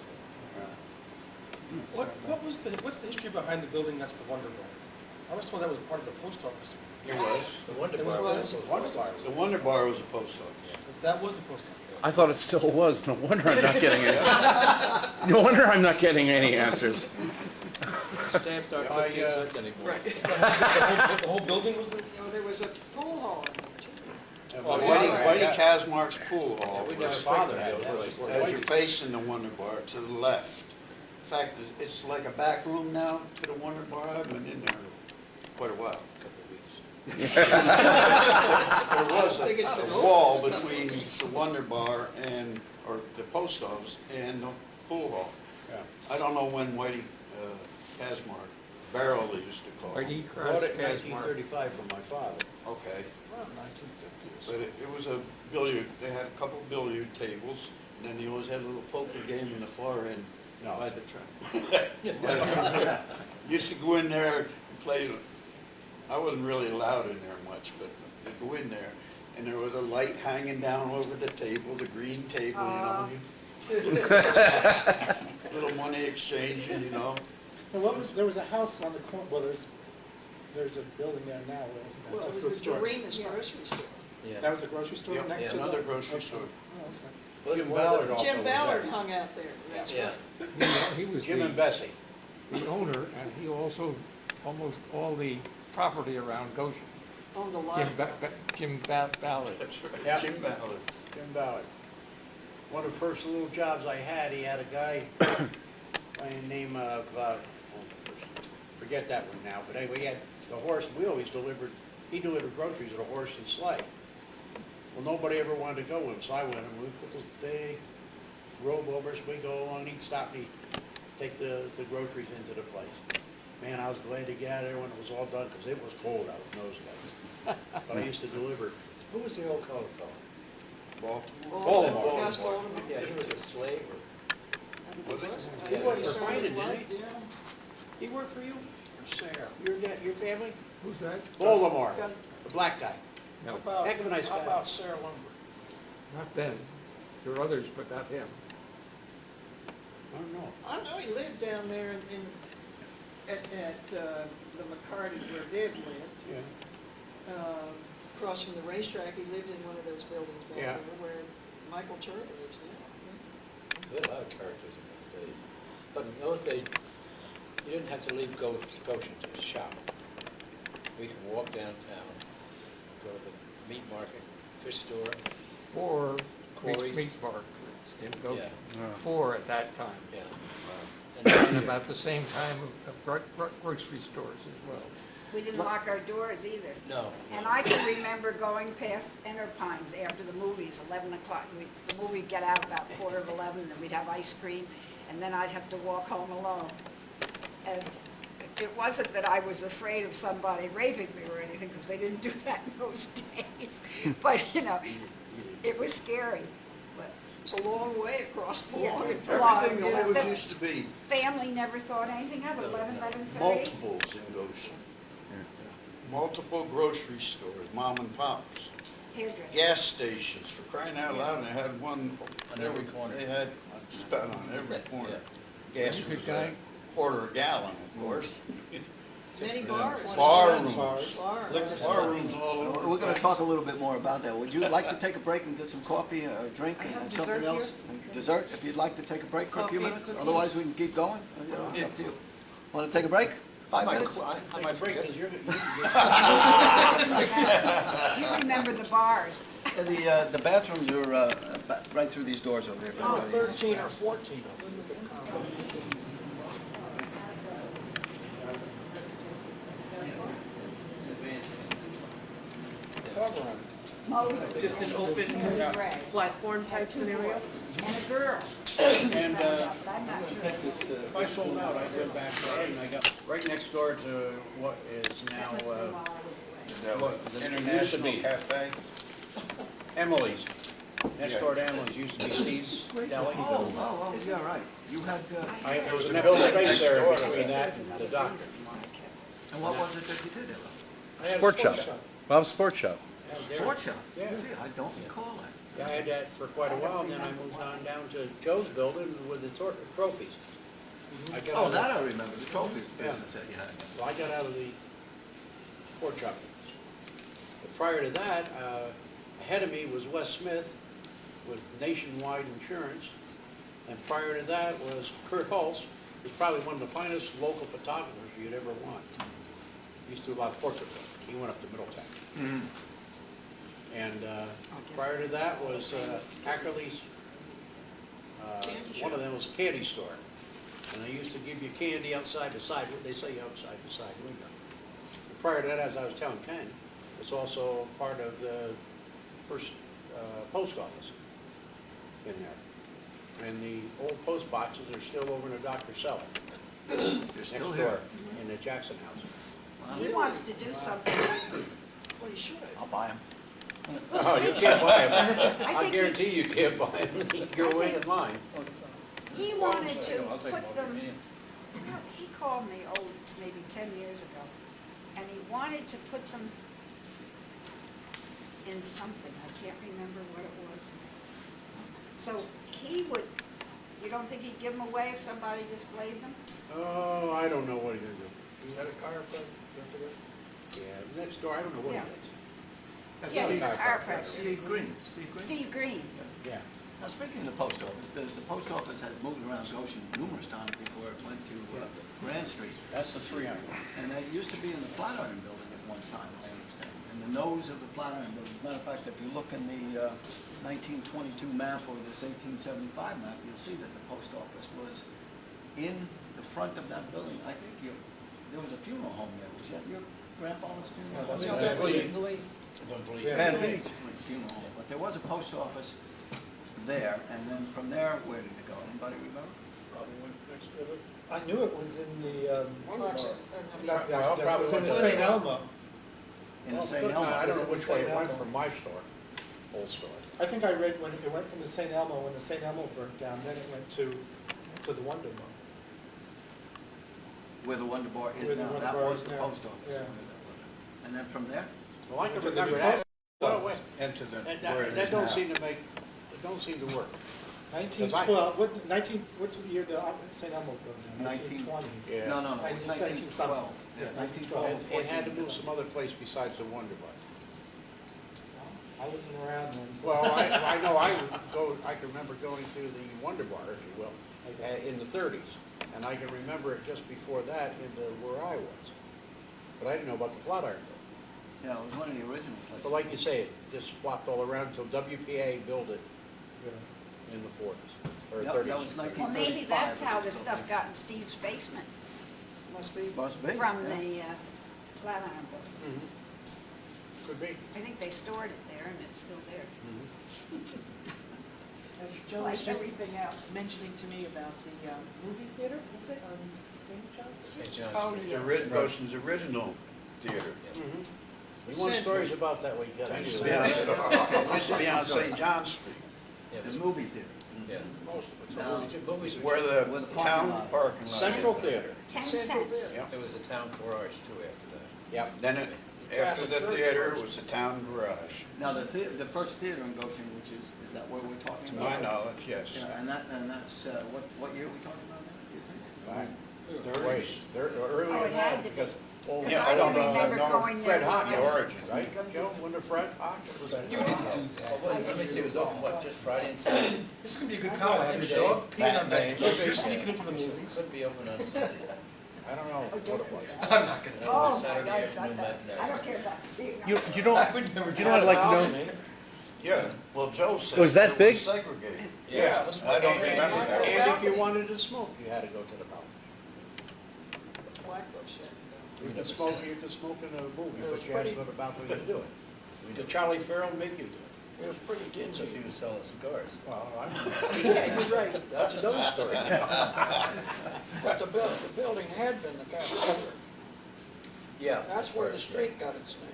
What's the history behind the building that's the Wonder Bowl? I was told that was part of the post office. It was. The Wonder It Bar was. was. Wonder Bar. The Wonder Bar was a post office. That was the post office. I thought it still was. No wonder I'm not getting it. No wonder I'm not getting any answers. Stamps aren't 15 cents anymore. The whole building was the? You know, there was a pool hall in there too. And Oh, my yeah. father had Whitey that. Casmark's pool hall We My never was, father frequented had those that. places. Where as Whitey- you're facing the Wonder Bar to the left. In fact, it's like a back room now to the Wonder Bar. I've been in there quite a while. Couple of weeks. There was think it's been a wall between the Wonder Bar and, or the post office and the pool hall. Yeah. I don't know when Whitey Casmark, Barrel they used to call him. Whitey Bought it in Casmark. 1935 from my father. Okay, Well, 1950s. but it was a billiard, they had a couple billiard tables, and then they always had a little poker game in the far end No. by the track. Used to go in there and play, I wasn't really allowed in there much, but I'd go in there, and there was a light hanging down over the table, the green table, you know. Little money exchanging, you know. And there was a house on the corner, well, there's a building there now. Where I think Well, it that's was the the store. Doremus grocery store. Yeah. That was the grocery store Yep, next to another the? grocery Okay. store. Oh, okay. Wasn't Jim one of Ballard the- also Jim was Ballard there. hung out there, that's Yeah. right. He was Jim and the Bessie. owner, and he also almost all the property around Goshen. Owned a lot of Jim Ballard. That's right, Yeah. Jim Ballard. Jim Ballard. One of the first little jobs I had, he had a guy by the name of, forget that one now, but anyway, he had the horse, we always delivered, he delivered groceries with a horse and sleigh. Well, nobody ever wanted to go with him, so I went and we put this big robe over us, we go along, he'd stop me, take the groceries into the place. Man, I was glad to get out of there when it was all done, because it was cold out in those days. But I used to deliver. Who was the old color fellow? Baltimore. Baltimore. Gus Baltimore. Yeah, he was a slave or? I think Was it he? was. I He think worked he for started his Finan, didn't life, yeah. He worked for you? Sarah. Your family? Who's that? Baltimore, Gus- the black guy. How about, Heck of a nice how guy. about Sarah Lumber? Not them. There are others, but not him. I don't know. I know he lived down there at the McCarty where Viv lived. Yeah. Across from the racetrack, he lived in one of those buildings back Yeah. there where Michael Turley lives now. We had a lot of characters in those days. But in those days, you didn't have to leave Goshen to shop. We could walk downtown, go to the meat market, fish store. 4 Corey's. meat markets in Goshen. Yeah. 4 at that time. Yeah. And then about the same time of grocery stores as well. We didn't lock our doors either. No. And I can remember going past Enterpines after the movies, 11 o'clock. The movie would get out about 11:15, and we'd have ice cream, and then I'd have to walk home alone. And it wasn't that I was afraid of somebody raping me or anything, because they didn't do that in those days. But, you know, it was scary. But It's a long way across the lawn. Everything Yeah. always used to be family never thought anything of it, 11:30. multiples in Goshen. Multiple grocery stores, mom and pops, Hairdresser. gas stations, for crying out loud, they had one. On every corner. They had, just about on every corner. Yeah. Gas Good was guy. a quarter a gallon, of course. Many bars. Bar Bars. rooms. Bars. Bar rooms all over. We're gonna talk a little bit more about that. Would you like to take a break and get some coffee or a drink I have and something dessert else? And Dessert, if you'd like to take a break for a few Coffee and minutes? cookies. Otherwise, we can keep going. You know, it's up to you. Want to take a break? 5 minutes? I might Break, forget. 'cause you're- You remember the bars. The bathrooms are right through these doors over there. if Oh, anybody's- 13 or 14 of them. Cover on it. Moses. Just an open Ray. platform type scenario? And a girl. And I'm not sure. if I sold out, I'd go back there, and I got right next door to what is That now must have been while I was away. what the- International used to be Cafe. Emily's. Next door to Emily's used to be Steve's Deli. Oh, yeah, right. You had, There was a an empty building space next there door to between it. that There's and another the doctor. reason why I kept- and what was it that you did there? I had a Sports shop. Bob's Sports Shop. Yeah, there. Sports shop? Yeah. Gee, I don't recall that. Yeah, I had that for quite a while, and then I moved on down to Joe's building with the trophies. I got out Oh, of- that I remember, the trophies business that you had. Well, I got out of the pork chop units. But prior to that, ahead of me was Wes Smith with Nationwide Insurance. And prior to that was Kurt Hulse, who's probably one of the finest local photographers you'd ever want. He used to do a lot of portrait work. He went up to Middletown. And prior to that was Ackerley's, one of them was a candy store. And they used to give you candy outside the side, they say outside the side window. And prior to that, as I was telling Ken, it's also part of the first post office in there. And the old post boxes are still over in the doctor's cellar. They're still Next here. door in the Jackson house. He wants to do something. Well, you should. I'll buy them. Oh, you can't buy them. I I think guarantee you can't buy them. You're way in line. he wanted to I'll take them put off them, your hands. no, he called me, maybe 10 years ago, and he wanted to put them in something. I can't remember what it was. So he would, you don't think he'd give them away if somebody displayed them? Oh, I don't know what he's gonna do. You had a chiropractor? Yeah, next door, I don't know what Yeah. he is. Yeah, he's a chiropractor. chiropractor. Steve Green. Steve Green? Steve Green. Yeah. Now, speaking of the post office, the post office has moved around Goshen numerous times before it went to Grand Street. That's the 300. And it used to be in the Flatiron Building at one time, I understand. And the nose of the Flatiron Building, as a matter of fact, if you look in the 1922 map or this 1875 map, you'll see that the post office was in the front of that building. I think there was a funeral home there. Was that your grandfather's funeral home? Van Van Vliet's funeral home. But there was a post office there, and then from there, where did it go? Anybody remember? Probably went next to it. I knew it was in the, Wonder Bar. not the, Well, it was in the probably. St. Elmo. In the Well, St. good. Elmo. I don't know Was it which way it St. went Elmo? from my store, old store. I think I read when it went from the St. Elmo, when the St. Elmo burnt down, then it went to the Wonder Bar. Where the Wonder Bar is Where the now. Wonder That Bar was is the now. post office. Yeah. And then from there? Well, I can To the remember new that. post Well, wait, And to the, that, where it that is don't now. seem to make, it don't seem to work. 1912, what's the year the St. Elmo built now? 19 1920. Yeah. No, no, no, it was 1912. Yeah, 1912. It had to move some other place besides the Wonder Bar. I wasn't around then. so- Well, I know I can remember going to the Wonder Bar, if you will, in the 30s. And I can remember it just before that into where I was. But I didn't know about the Flatiron Building. Yeah, it was one of the original places. But like you say, it just flopped all around until WPA built it Yeah. in the 40s, or Yep, 30s. that was Well, 1935. maybe that's how the It was stuff built. got in Steve's basement Must be. Must be. from yeah. the Flatiron Building. Mhm. Could be. I think they stored it there and it's still there, Mhm. Joe was like just everything else. mentioning to me about the movie theater, was it, on St. John's? St. John's Oh, Street. yeah. Goshen's original theater. Mhm. You want stories about that, we got It used to. to be on, it used to be on St. John's Street, Yeah, it The was- movie theater. yeah. Most of it. Now, Movies where were, Where the the town parking lot. parking lot. Central is. Theater. 10 Central cents. there. Yep. it was a town garage too after that. Yep. Then it, after the theater, it was the town garage. Now, the first theater in Goshen, which is that where we're talking To about? my knowledge, yes. Yeah, and that's, what year are we talking about now, do you think? Wait, earlier Oh, than it had that, to be. because old, Yeah, I I don't can know, remember no, going there. Fred when Hawk, I the was origin, right? Joe, when the Fred Hawk was. You didn't do that. Let me see, it was open, what, just Friday and Saturday? This is gonna be a good college, Every so day. I'm peeing on Back that. days. You're sneaking into the movies. Couldn't be open on Saturday. I don't know what it was. I'm not gonna. Oh, my Saturday God, afternoon not that. matinee. I don't care about being. You know what I'd like to know? Yeah, well, Joe said. Was that it big? Segregated. Yeah. I don't remember that. And if you wanted to smoke, you had to go to the balcony. Blackbird shed. You could smoke in a movie, but you had to go to the balcony to do it. Did Charlie Farrell make you do it? It was pretty Because dingy. he was selling cigars. Well, yeah, you're right, that's another story. But the building had been the cafeteria. Yeah. That's where the street got its name.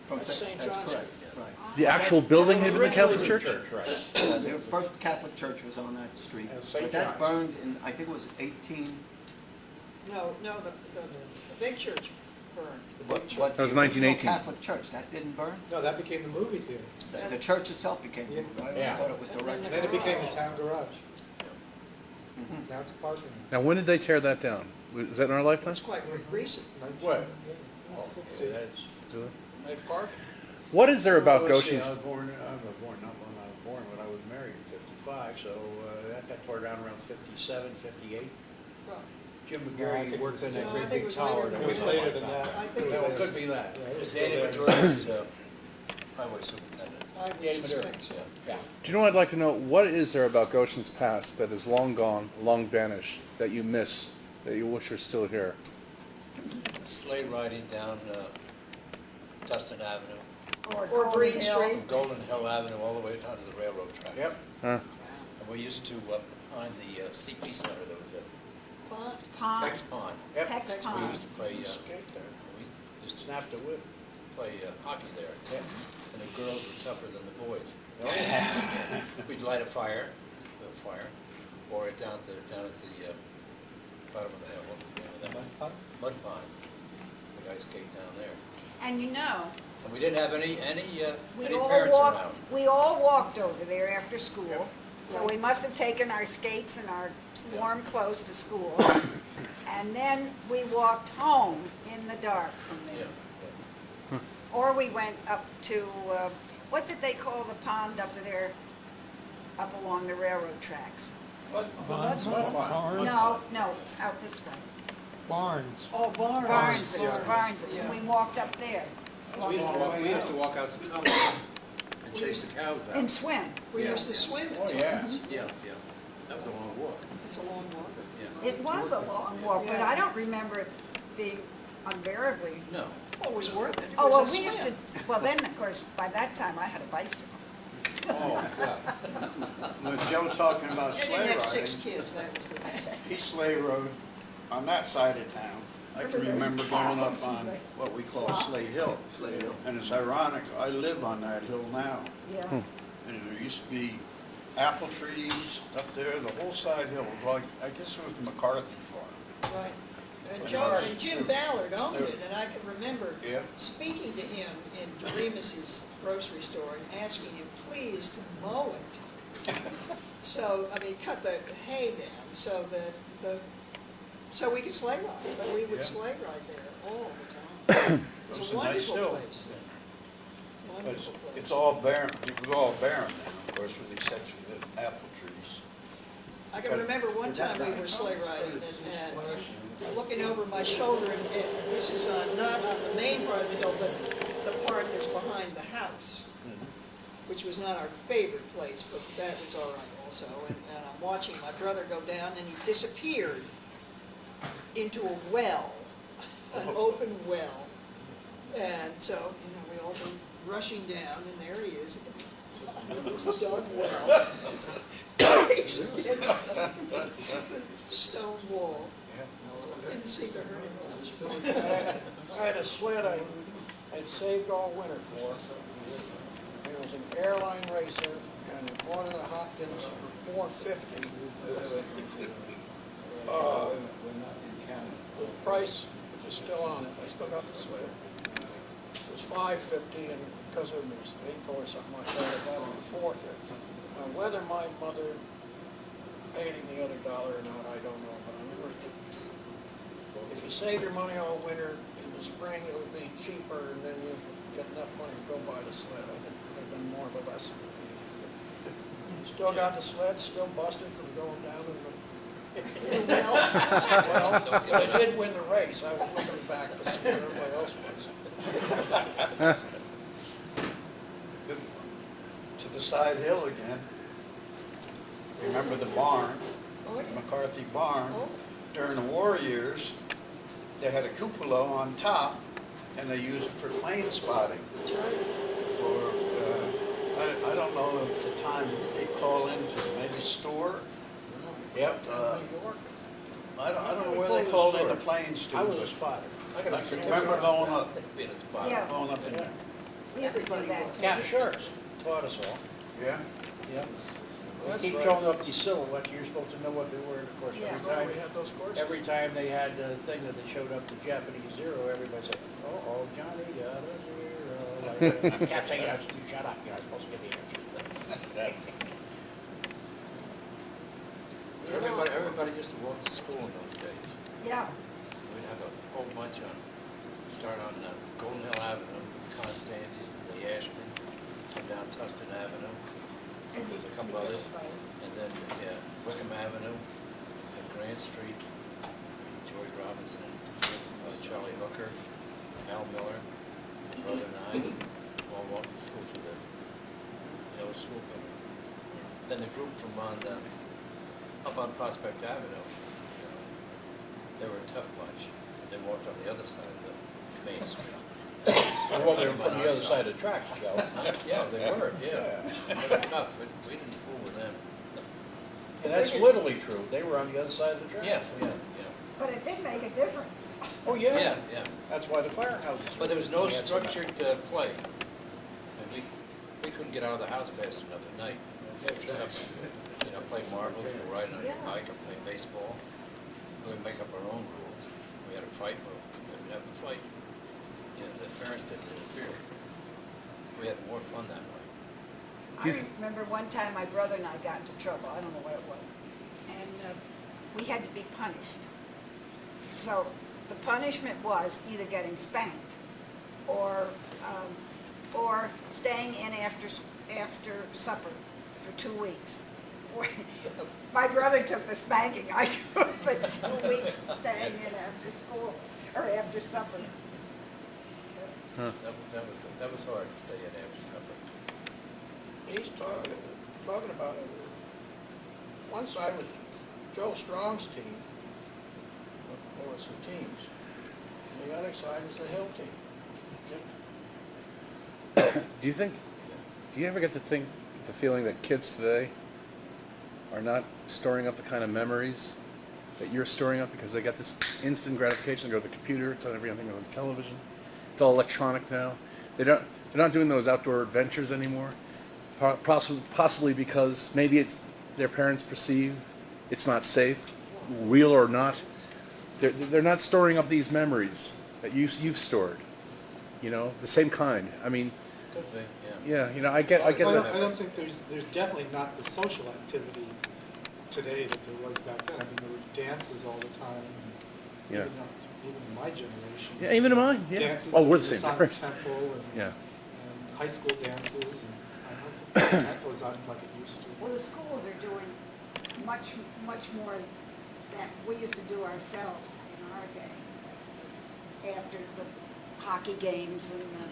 From That's St. That's John's correct, Street. right. The actual building had been the Catholic Church? Right. The first Catholic church was on that street. And St. But that John's. burned in, I think it was 18, No, the big church burned. what? That was the original 1918. Catholic church, that didn't burn? No, that became the movie theater. The church itself became, Yeah. I always Yeah. thought it was the And then And rectory. then it became the town garage. Mhm. Now it's a parking lot. Now, when did they tear that down? Was that in our lifetime? That's quite recent. What? 1960s. Do it. May Park? What is there about Well, let's see, Goshen's? I was born, not when I was born, but I was married in 55, so that got tore down around 57, 58. Right. Jim No, I McGarry think worked in No, that I great think it big was tower. later that than It was on later my than top. that. I think Well, it it was- could be that. Danny Maduro was highway superintendent. I would Danny Maduro. suspect so. Yeah. Do you know what I'd like to know? What is there about Goshen's past that is long gone, long vanished, that you miss, that you wish was still here? Sleigh riding down Dustin Avenue, Or Green Street. from Golden Hill Avenue all the way down to the railroad tracks. Yep. Huh? And we used to, behind the CP Center, there was a Pond. Pond, X Pond. Yep. Hex We Pond. used to play, Skate there. we used to Snapped the whip. play hockey there. Yep. And the girls were tougher than the boys. Oh, yeah. We'd light a fire, or it down at the bottom of the hill, what was the name of that? Mud Pond. We'd ice skate down there. and you know, And we didn't have any we all parents walked, around. we all walked over there after school. So we must have taken our skates and our warm clothes to school. And then we walked home in the dark from Yeah. there. Or we went up to, what did they call the pond up there, up along the railroad tracks? Barnes, No, out this way. Barnes. Oh, Barnes. Barnes, Yeah. and we walked up there. We used to walk out to tunnel and chase the cows out. And swim. We used to swim it. Oh, yeah. Yeah. That was a long walk. It's a long walk. Yeah. It was a long walk, but Yeah. I don't remember it being unbearably. No. Well, it was worth it. It Oh, well, was a we used to, swim. well, then, of course, by that time, I had a bicycle. Oh, God. When Joe talking about And sleigh you had 6 riding, kids, that was the thing. he sleigh rode on that side of town. I can remember going up on what we call Slate Hill. And it's ironic, I live on that hill now. Yeah. And there used to be apple trees up there, the whole side hill was like, I guess it was the McCarthy farm. Right. And Jim Ballard owned it, and I can remember Yeah. speaking to him in Remus's grocery store and asking him, please, to mow it. So, I mean, cut the hay down so that so we could sleigh ride, but we would Yeah. sleigh ride there all the time. It It was was a a nice wonderful hill. place. But Wonderful place. it's all barren, it was all barren now, of course, with the exception of the apple trees. I can remember one time we were sleigh riding and looking over my shoulder, and this is not on the main part of the hill, but the part that's behind the house, which was not our favorite place, but that was all right also. And I'm watching my brother go down, and he disappeared into a well, an open well. And so, we all go rushing down, and there he is. It was a dug well. He's against the stone wall. Didn't seem to hurt him much. I had a sled I'd saved all winter for. It was an airline racer, and I bought it at Hopkins for $4.50. The price, which is still on it, I still got the sled. It was $5.50, and because it was April or something like that, I got it for $4.50. Now, whether my mother paid him the other dollar or not, I don't know, but I remember if you save your money all winter, in the spring it would be cheaper, and then you get enough money to go buy the sled. I've been more of a lesson. Still got the sled, still busted from going down in the well. Well, I did win the race. I was looking back to see where everybody else was. To the side hill again. Remember the barn, Oh, yeah. McCarthy barn? Oh. During the war years, they had a cupola on top, and they used it for plane spotting. That's right. For, I don't know at the time they call into maybe store. Yep. New York. I don't know where Call they it a called store. into planes to. I was a but spotter. I got a I can certificate. remember going up, Being a spot. Yeah. going up in there. We used to do that. too. Cap Shirts taught us all. Yeah. Yeah. That's Keep right. showing up these silhouettes, you're supposed to know what they were, and of course, Yeah. Well, we had those courses. every time they had the thing that they showed up the Japanese zero, everybody said, oh, Johnny got a zero. Like, Cap saying, you shut up, you're not supposed to get the answer. Everybody used to walk to school in those days. Yeah. We'd have a whole bunch on start on Golden Hill Avenue, with Constanti's and the Ashmans, come down Tustin Avenue. There's a couple others. And then, yeah, Wickham Avenue, and Grant Street, George Robinson, Charlie Hooker, Al Miller, my brother and I, all walked to school to the yellow school building. Then the group from up on Prospect Avenue, they were a tough bunch. They walked on the other side of the main street. Well, they were from the other side of the tracks, Joe. Yeah, they were, yeah. They were tough, but we didn't fool with them. And that's literally true. They were on the other side of the tracks. Yeah. But it did make a difference. Oh, yeah. Yeah. That's why the firehouses. But there was no we had so much. structured play. And we couldn't get out of the house fast enough at night. Except, play marbles, go ride on a bike, or play baseball. We'd make up our own rules. We had a fight, but we didn't have to fight. The parents didn't interfere. We had more fun that way. I remember one time my brother and I got into trouble, I don't know what it was, and we had to be punished. So the punishment was either getting spanked or staying in after supper for 2 weeks. My brother took the spanking, I took the 2 weeks staying in after school, or after supper. That was hard to stay in after supper. He's talking about, one side was Joe Strong's team. There were some teams. And the other side was the Hill team. Do you ever get to think, the feeling that kids today are not storing up the kind of memories that you're storing up because they got this instant gratification? They go to the computer, it's on everything on television. It's all electronic now. They're not doing those outdoor adventures anymore. Possibly because maybe it's their parents perceive it's not safe, real or not. They're not storing up these memories that you've stored. The same kind. I mean, Could be, yeah. I get I that. don't think there's definitely not the social activity today that there was back then. I mean, there were dances all the time. Yeah. Even in my generation. Yeah, even in mine. Yeah. Dances Oh, we're in the same. Sun Right. Temple and, Yeah. and high school dances, and I don't think that goes on like it used to. Well, the schools are doing much more than we used to do ourselves in our day. After the hockey games and the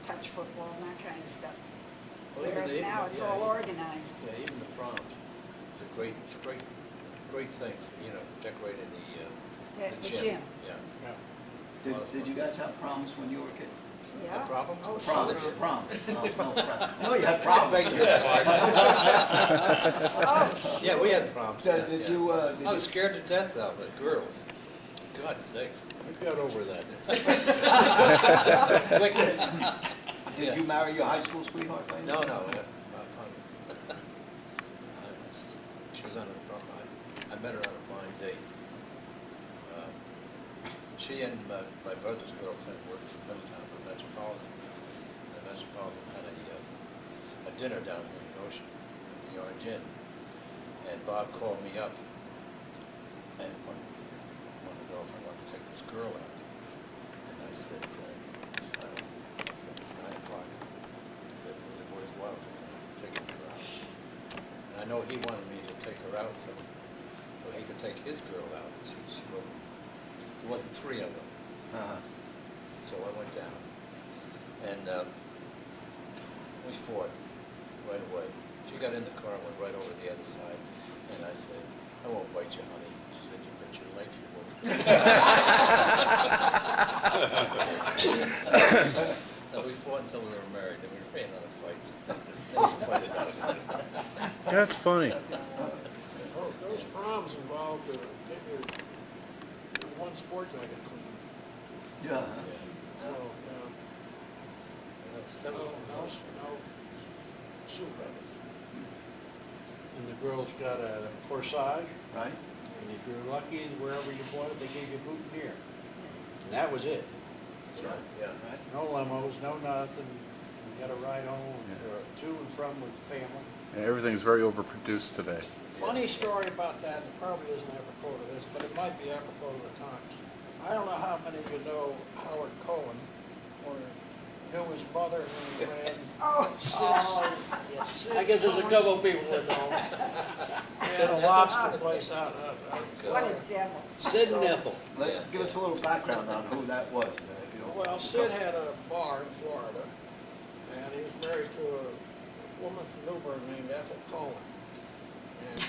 touch football and that kind of stuff. Well, even Whereas now it's all organized. Yeah, even the proms. It's a great thing for, decorating the gym. Yeah. Did you guys have problems when you were kids? Yeah. The problems? Oh, Proms. sure. Proms. No, you had problems. Beg your pardon. Oh, Yeah, we had proms. Did you, I was scared to death of it, girls. God's sakes. We got over that. Did you marry your high school sweetheart? by any No, chance? not funny. She was on I met her on a blind date. She and my brother's girlfriend worked in Middletown for the Metropolitan. The Metropolitan had a dinner down here in Goshen at the Orange Inn. And Bob called me up and wanted to know if I wanted to take this girl out. And I said, I don't know. I said, it's 9 o'clock. I said, is it worthwhile taking her out? And I know he wanted me to take her out so he could take his girl out. She wasn't. There wasn't 3 of them. Uh-huh. So I went down, and we fought right away. She got in the car and went right over to the other side, and I said, I won't bite you, honey. She said, you bet your life you won't. And we fought until we were married, then we ran out of fights. Then we fight it out. That's funny. Those proms involved getting your one sport jacket clean. Yeah. So, That was no soup of it. And the girls got a corsage, Right? and if you're lucky, wherever you bought it, they gave you boutonniere. And that was it. Yeah. No limos, no nothing. You got to ride home, or to and from with the family. And everything's very overproduced today. Funny story about that, it probably isn't apropos to this, but it might be apropos to the times. I don't know how many of you know Howard Cohen, or knew his mother who ran Oh, Sid. I guess there's a couple people that know. Had a lobster place out. what a devil. Sid and Ethel. Give us a little background on who that was. If you don't Well, mind. Sid had a bar in Florida, and he was married to a woman from Newburgh named Ethel Cohen. And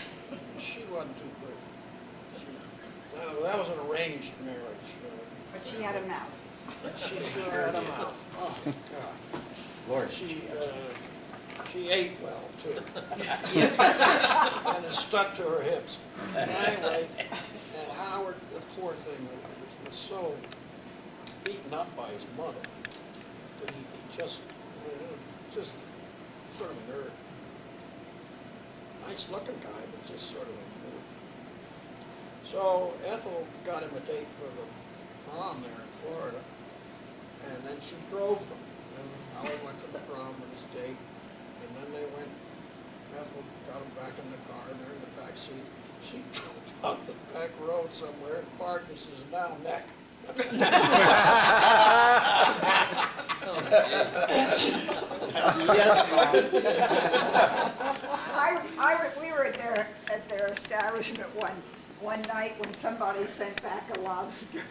she wasn't too pretty. That was an arranged marriage. But she had a mouth. She sure had a mouth. Oh, God. Lord, She ate well, too. And it stuck to her hips. Anyway, and Howard, the poor thing, was so beaten up by his mother that he just sort of a nerd. Nice looking guy, but just sort of a nerd. So Ethel got him a date for the prom there in Florida, and then she drove them. And Howard went to the prom with his date, and then they went, Ethel got him back in the car, and they're in the back seat. She drove out the back road somewhere and parked and says, now neck. yes, Mom. We were at their establishment one night when somebody sent back a lobster.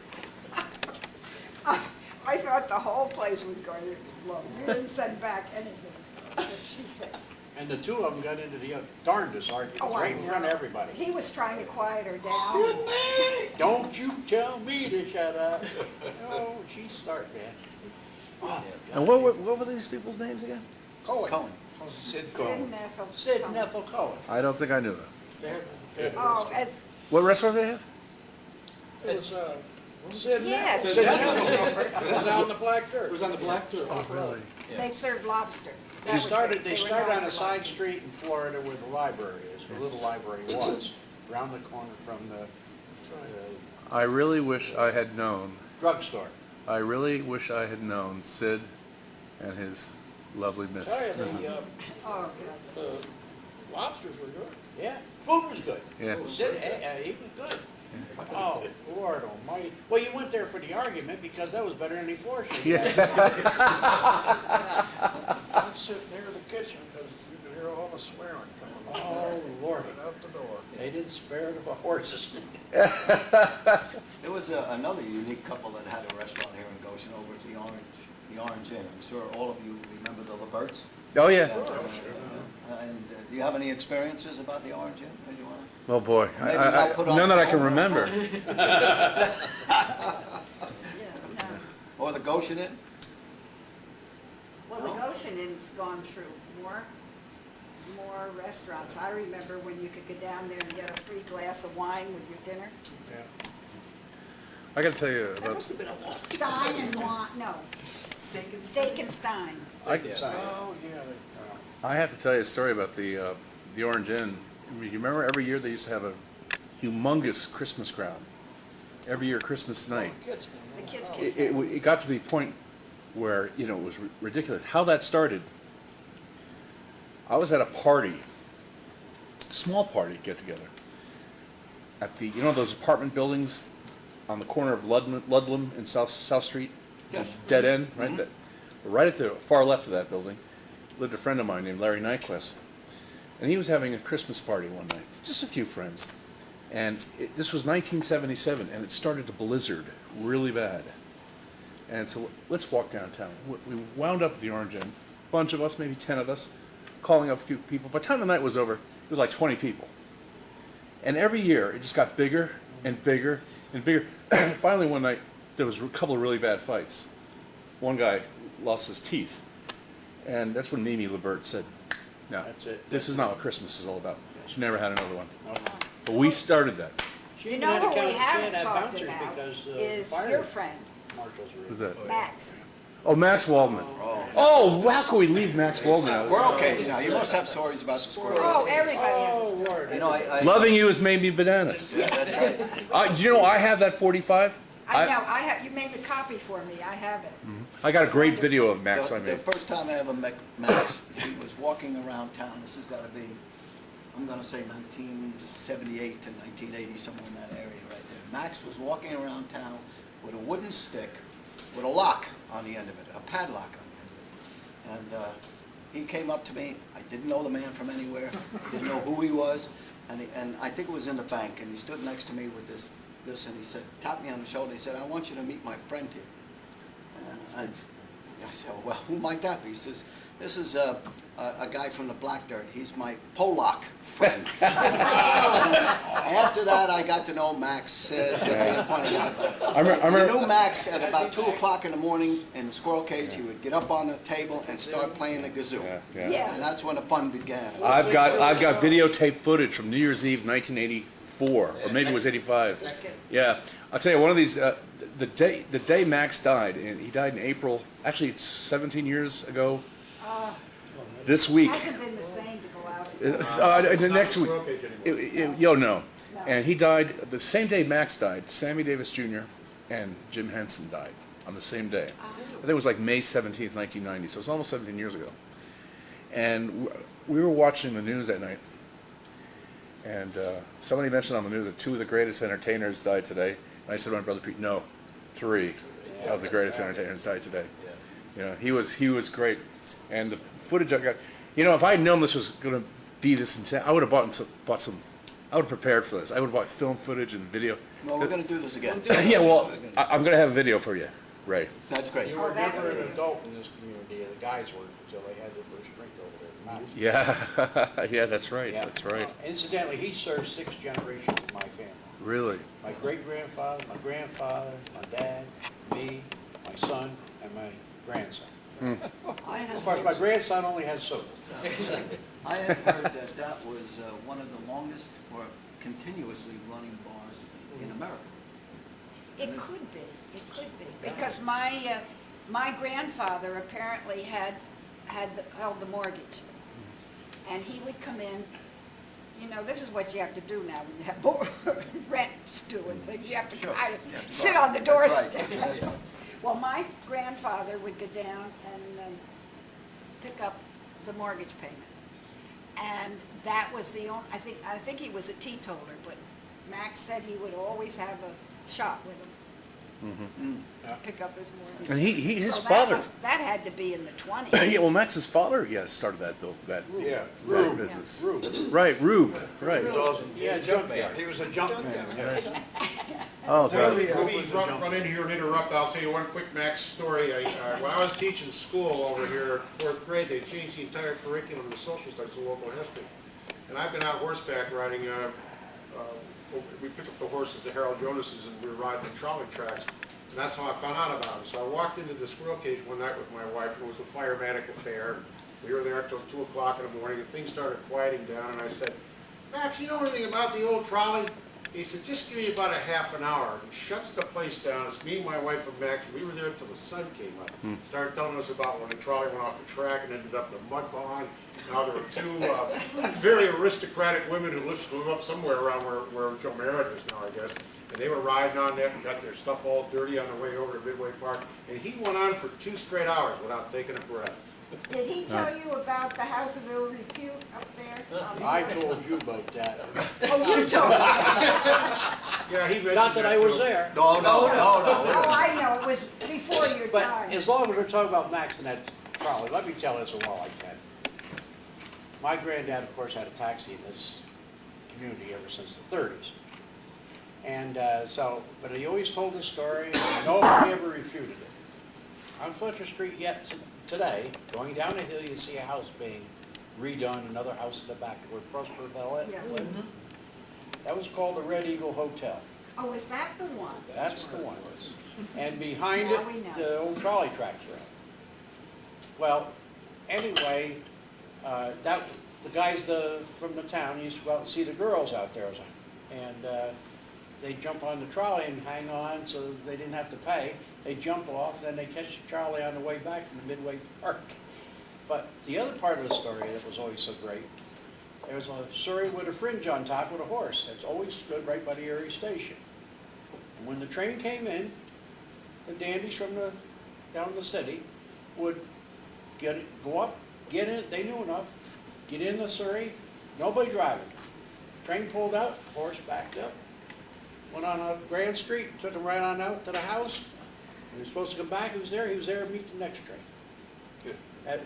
I thought the whole place was going to explode. You didn't send back anything that she fixed. And the two of them got into the darndest arguments Oh, I right in front of know. everybody. He was trying to quiet her down. Sydney, don't you tell me to shut up. Oh, she'd start, man. Oh, And what were these people's names again? Cohen. Cohen. Sid Sid Cohen. and Ethel. Sid and Ethel Cohen. I don't think I knew that. Oh, it's, What restaurant do they have? It was, Sid and Yes. Ethel. Sid and Ethel. It was out in the Black Dirt. It was on the Black Dirt. Off road. they served lobster. That They was started they were on known a for side lobster. street in Florida where the library is, the little library was, around the corner from the I really wish I had known. drugstore. I really wish I had known Sid and his lovely miss. Tell you, Mrs. Oh, good. the lobsters were good. Yeah, food was good. Yeah. Sid, he was good. Oh, Lord almighty. Well, you went there for the argument because that was better than any floor shake. Yeah. I'd sit near the kitchen because you could hear all the swearing coming Oh, Lord. right out the door. They didn't spare the horses. There was another unique couple that had a restaurant here in Goshen over at the Orange Inn. I'm sure all of you remember the Liberts. Oh, yeah. And do you have any experiences about the Orange Inn that you want to? Oh, boy. Maybe not put on None that I can film. remember. Yeah, no. Or the Goshen Inn? Well, the Goshen Inn's gone through more restaurants. I remember when you could go down there and get a free glass of wine with your dinner. Yeah. I got to tell you That about. must have been a long Stein and wine, no, Steak and Stein. I, Oh, yeah. I have to tell you a story about the Orange Inn. You remember every year they used to have a humongous Christmas crowd. Every year, Christmas night. Kids The came kids out. came. It got to the point where, it was ridiculous. How that started, I was at a party, small party get-together, at the, those apartment buildings on the corner of Ludlam and South Street? Yes. Dead end, right? Right at the far left of that building lived a friend of mine named Larry Nyquist. And he was having a Christmas party one night, just a few friends. And this was 1977, and it started to blizzard really bad. And so let's walk downtown. We wound up at the Orange Inn, a bunch of us, maybe 10 of us, calling up a few people. By the time the night was over, it was like 20 people. And every year, it just got bigger and bigger and bigger. Finally, one night, there was a couple of really bad fights. One guy lost his teeth. And that's when Mimi Libert said, no, That's it. this is not what Christmas is all about. She never had another one. No. But we started that. She You even know had to who we she haven't had to have talked bouncers about because, is fire your friend, marshals were. Who's that? Max. Oh, Max Waldman. Oh, how can we leave Max Waldman out? Squirrel cage. Now, you must have stories about the squirrel Oh, cage. everybody Oh, has. Lord. You know, I Loving you has made me bananas. Yeah, that's right. Do you know I have that 45? I know, you made a copy for me, I have it. I got a great video of Max I The made. first time I ever met Max, he was walking around town. This has got to be, I'm going to say 1978 to 1980, somewhere in that area right there. Max was walking around town with a wooden stick with a lock on the end of it, a padlock on the end of it. And he came up to me. I didn't know the man from anywhere, didn't know who he was, and I think it was in the bank, and he stood next to me with this, and he said, tapped me on the shoulder. He said, "I want you to meet my friend here." And I said, "Well, who might that be?" He says, "This is a guy from the Black Dirt. He's my Polak friend." After that, I got to know Max. I remember. I knew Max at about 2 o'clock in the morning in the squirrel cage. He would get up on the table and start playing the kazoo. Yeah. And that's when the fun began. I've got videotape footage from New Year's Eve, 1984, or maybe it was 85. Yeah, I'll tell you one of these. The day Max died, and he died in April. Actually, it's 17 years ago. This week. Hasn't been the same to go out. Next week. No. And he died the same day Max died. Sammy Davis Jr. and Jim Henson died on the same day. I think it was like May 17th, 1990. So it was almost 17 years ago. And we were watching the news that night. And somebody mentioned on the news that 2 of the greatest entertainers died today. And I said to my brother Pete, no, 3 of the greatest entertainers died today. You know, he was great. And the footage I got, if I had known this was going to be this intense, I would have bought some. I would have prepared for this. I would have bought film footage and video. Well, we're going to do this again. Yeah, well, I'm going to have a video for you, Ray. That's great. You were never an adult in this community, the guys were, until they had their first drink over there. Max. Yeah, yeah, that's right. Yeah. That's right. Incidentally, he served 6 generations of my family. Really? My great-grandfather, my grandfather, my dad, me, my son, and my grandson. Of course, my grandson only has sofa. I had heard that was one of the longest or continuously running bars in America. It could be, because my grandfather apparently held the mortgage. And he would come in, this is what you have to do now when you have more rents due and things. You have to kind of sit on the doorstep. Right. Well, my grandfather would go down and pick up the mortgage payment. And that was the only, I think he was a teetotaler, but Max said he would always have a shot with him. Pick up his mortgage. And his So father. that had to be in the 20s. Yeah, well, Max's father, started that Rube. business. Rube. Right, Rube. Right. Yeah, junk man. He was a junk man, yes. Oh, Let God. me run in here and interrupt. I'll tell you one quick Max story. When I was teaching school over here, 4th grade, they changed the entire curriculum to social studies and local history. And I've been out horseback riding. We picked up the horses, the Harold Jonas's, and we were riding the trolley tracks. And that's how I found out about it. So I walked into the squirrel cage one night with my wife. It was a firematic affair. We were there until 2 o'clock in the morning, and things started quieting down. And I said, "Max, you know anything about the old trolley?" He said, "Just give me about a half an hour." He shuts the place down. It's me and my wife and Max. We were there until the sun came up. Started telling us about when the trolley went off the track and ended up in a mud pond. Now there were 2 very aristocratic women who lived up somewhere around where Joe Merritt is now, I guess. And they were riding on that and got their stuff all dirty on the way over to Midway Park. And he went on for 2 straight hours without taking a breath. Did he tell you about the House of Ill Repute up there? I told you about that. Oh, you told me. Yeah, he mentioned Not that I was too. there. No. Oh, I know, it was before your But time. as long as we're talking about Max and that trolley, let me tell this while I can. My granddad, of course, had a taxi in this community ever since the 30s. And but he always told this story, and nobody ever refuted it. On Fletcher Street yet today, going down the hill, you see a house being redone, another house in the back where Prosper Bellette Yeah. lived. That was called the Red Eagle Hotel. Oh, is that the one? That's the one. And behind Now we it, know. the old trolley tracks ran. Well, anyway, the guys from the town used to go out and see the girls out there, and they'd jump on the trolley and hang on so they didn't have to pay. They'd jump off, and then they'd catch the trolley on the way back from the Midway Park. But the other part of the story that was always so great, there was a Surrey with a fringe on top with a horse that's always stood right by the Erie station. And when the train came in, the dandies from down the city would go up, get in, they knew enough, get in the Surrey, nobody driving. Train pulled out, horse backed up, went on Grand Street, took him right on out to the house. When he was supposed to come back, he was there to meet the next train. Good.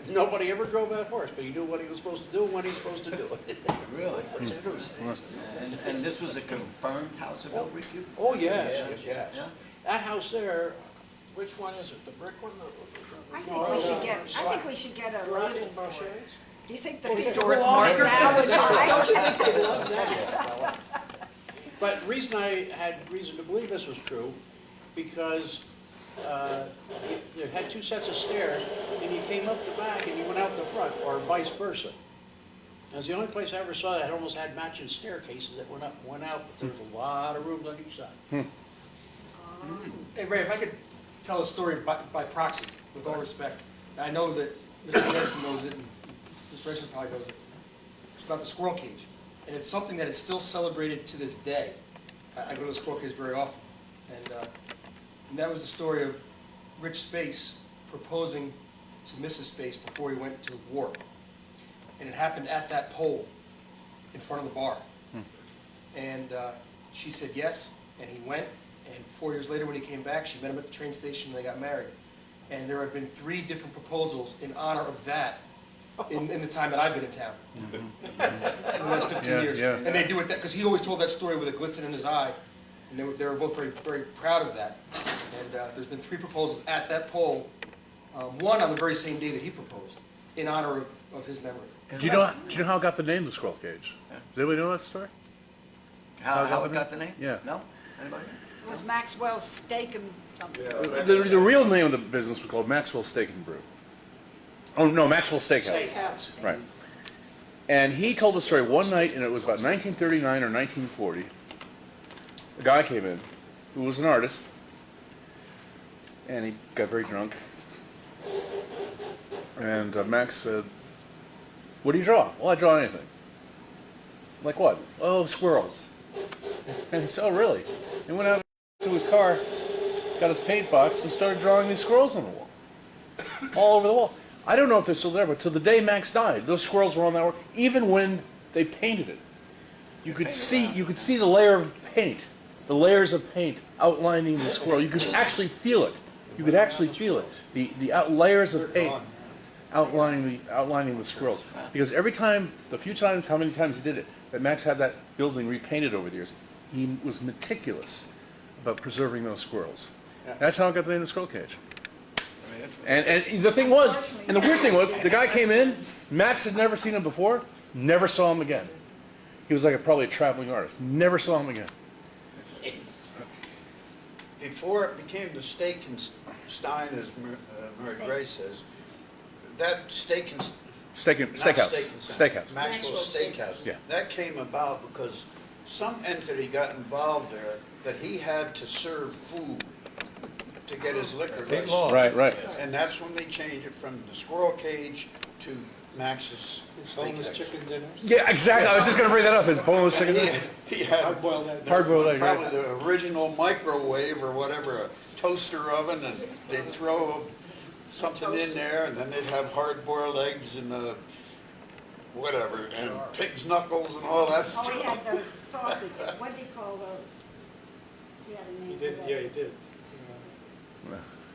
Nobody ever drove that horse, but he knew what he was supposed to do and when he was supposed to do it. Really? And this was a confirmed house of ill repute? Oh, yes, yes. Yeah? That house there, Which one is it, the brick one? I think we should get a label for it. Do you think the people who Historic own it marker. now would Don't you buy think they love that? but the reason I had reason to believe this was true, because you had two sets of stairs, and you came up the back and you went out the front, or vice versa. That's the only place I ever saw that almost had matching staircases that went up and went out, but there was a lot of rooms on each side. Hey, Ray, if I could tell a story by proxy, with all respect. I know that Mr. Jensen knows it, and Mr. Jensen probably knows it. It's about the squirrel cage. And it's something that is still celebrated to this day. I go to the squirrel cage very often. And that was the story of Rich Space proposing to Mrs. Space before he went to war. And it happened at that pole in front of the bar. And she said yes, and he went. And 4 years later, when he came back, she met him at the train station, and they got married. And there have been 3 different proposals in honor of that in the time that I've been in town. In the last 15 Yeah, years. yeah. And they do it, because he always told that story with a glisten in his eye. And they were both very, very proud of that. And there's been 3 proposals at that pole, one on the very same day that he proposed, in honor of his memory. Do you know how it got the name, the squirrel cage? Does anybody know that story? How it got the name? Yeah. No? Anybody? It was Maxwell's Steak and something. The real name of the business was called Maxwell Steak and Brew. Oh, no, Maxwell Steakhouse. Steakhouse. Right. And he told the story one night, and it was about 1939 or 1940. A guy came in who was an artist, and he got very drunk. And Max said, "What do you draw?" "Well, I draw anything." "Like what?" "Oh, squirrels." And he said, "Oh, really?" He went out to his car, got his paint box, and started drawing these squirrels on the wall. All over the wall. I don't know if they're still there, but to the day Max died, those squirrels were on that wall, even when they painted it. You could see the layer of paint, the layers of paint outlining the squirrel. You could actually feel it. You could actually feel it. The layers of paint outlining the squirrels. Because every time, how many times he did it, that Max had that building repainted over the years, he was meticulous about preserving those squirrels. That's how I got the name of the squirrel cage. And the thing was, and the weird thing was, the guy came in, Max had never seen him before, never saw him again. He was like probably a traveling artist. Never saw him again. Before it became the Steak and Stein, as Mary Grace says, that Steakhouse. Steakhouse. Maxwell Steakhouse. Yeah. That came about because some entity got involved there that he had to serve food to get his liquor license. Right. And that's when they changed it from the squirrel cage to Max's Boneless Steakhouse. chicken dinners. Yeah, exactly. I was just going to bring that up. His boneless chicken. He had Hard-boiled egg. Hard-boiled egg, right? probably the original microwave or whatever, a toaster oven, and they'd throw something in there, and then they'd have hard-boiled eggs and whatever, and pig's knuckles and all that Oh, stuff. he had those sausages. What do you call those? He had a name for that. Yeah, you did.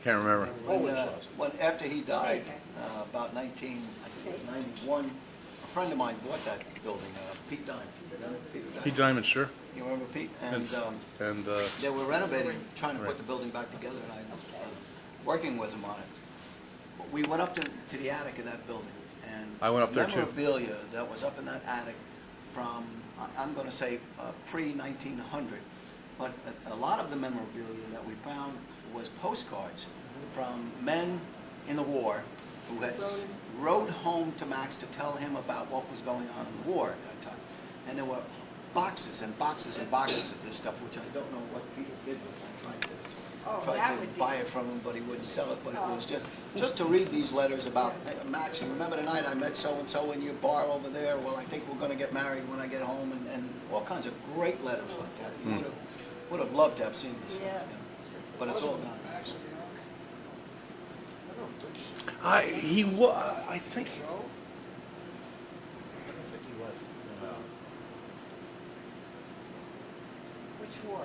Can't remember. When after he died, about 1991, a friend of mine bought that building, Pete Dime. Remember Peter Dime? Pete Diamond, sure. You remember Pete? And They were renovating, trying to put the building back together, and I was working with him on it. We went up to the attic of that building, and I went up there, too. the memorabilia that was up in that attic from, I'm going to say, pre-1900, but a lot of the memorabilia that we found was postcards from men in the war who had rode home to Max to tell him about what was going on in the war at that time. And there were boxes and boxes and boxes of this stuff, which I don't know what Peter did with. I tried to buy it from him, but he wouldn't sell it. But it was just to read these letters about, hey, Max, you remember tonight I met so-and-so in your bar over there? Well, I think we're going to get married when I get home, and all kinds of great letters like that. You would have loved to have seen this stuff. Yeah. But it's all gone. I think. I don't think he was. Which war?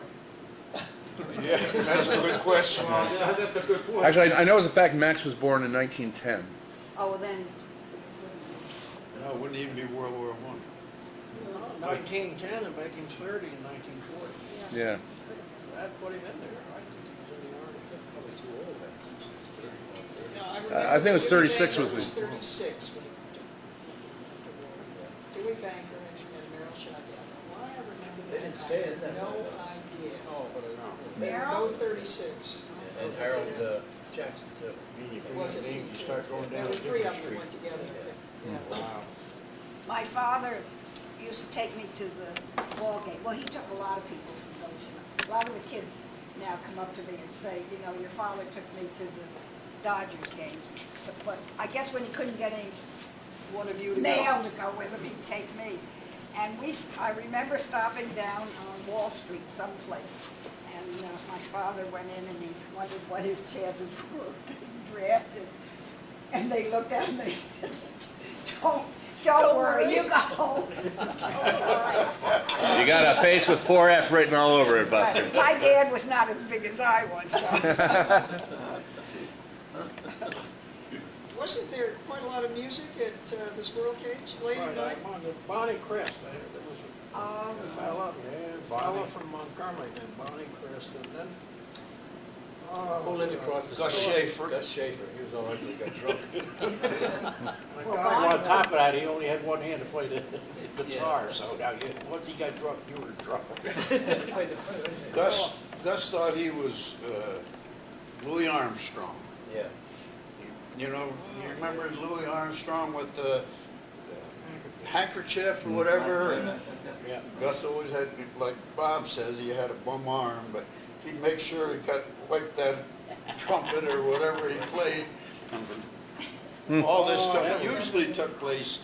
Yeah, that's a good question. Yeah, that's a good point. Actually, I know as a fact Max was born in 1910. Oh, then, No, it wouldn't even be World War One. 1910 and make him 30 in 1940. Yeah. That put him in there. I think he was in the Army. Probably too old then. It's 30, No, I think it was Dewey 36 Banker was the- 36 when he went to war. Dewey Banker and Merrill Shotgun. Why I remember that? They didn't stay in I have that no long. idea. Oh, but I know. There were no 36. And Harold Jackson too. It wasn't You two. start going There down were a three different of them street. went together. Yeah. Wow. my father used to take me to the ball game. Well, he took a lot of people from Goshen. A lot of the kids now come up to me and say, you know, your father took me to the Dodgers games. So, but I guess when he couldn't get any One of you to go. mail to go with him, he'd take me. And I remember stopping down on Wall Street someplace, and my father went in and he wondered what his chances were of being drafted. And they looked at him and they said, don't worry, you go. You got a face with 4F written all over it, Buster. My dad was not as big as I was, so. Wasn't there quite a lot of music at the Squirrel Cage late at night? Bonnie Crest, there was Oh, a fella, Bonnie. from Montgomery named Bonnie Crest, and then, Who lived across the Gus street? Schaefer. Gus Schaefer, he was all right till he got drunk. my Well, God, on top of that, he only had one hand to play the guitar, so now once he got drunk, you were drunk. Gus thought he was Louis Armstrong. Yeah. You know, you remember Louis Armstrong with the handkerchief or whatever? And Yeah. Gus always had, like Bob says, he had a bum arm, but he'd make sure he wiped that trumpet or whatever he played. All this stuff usually took place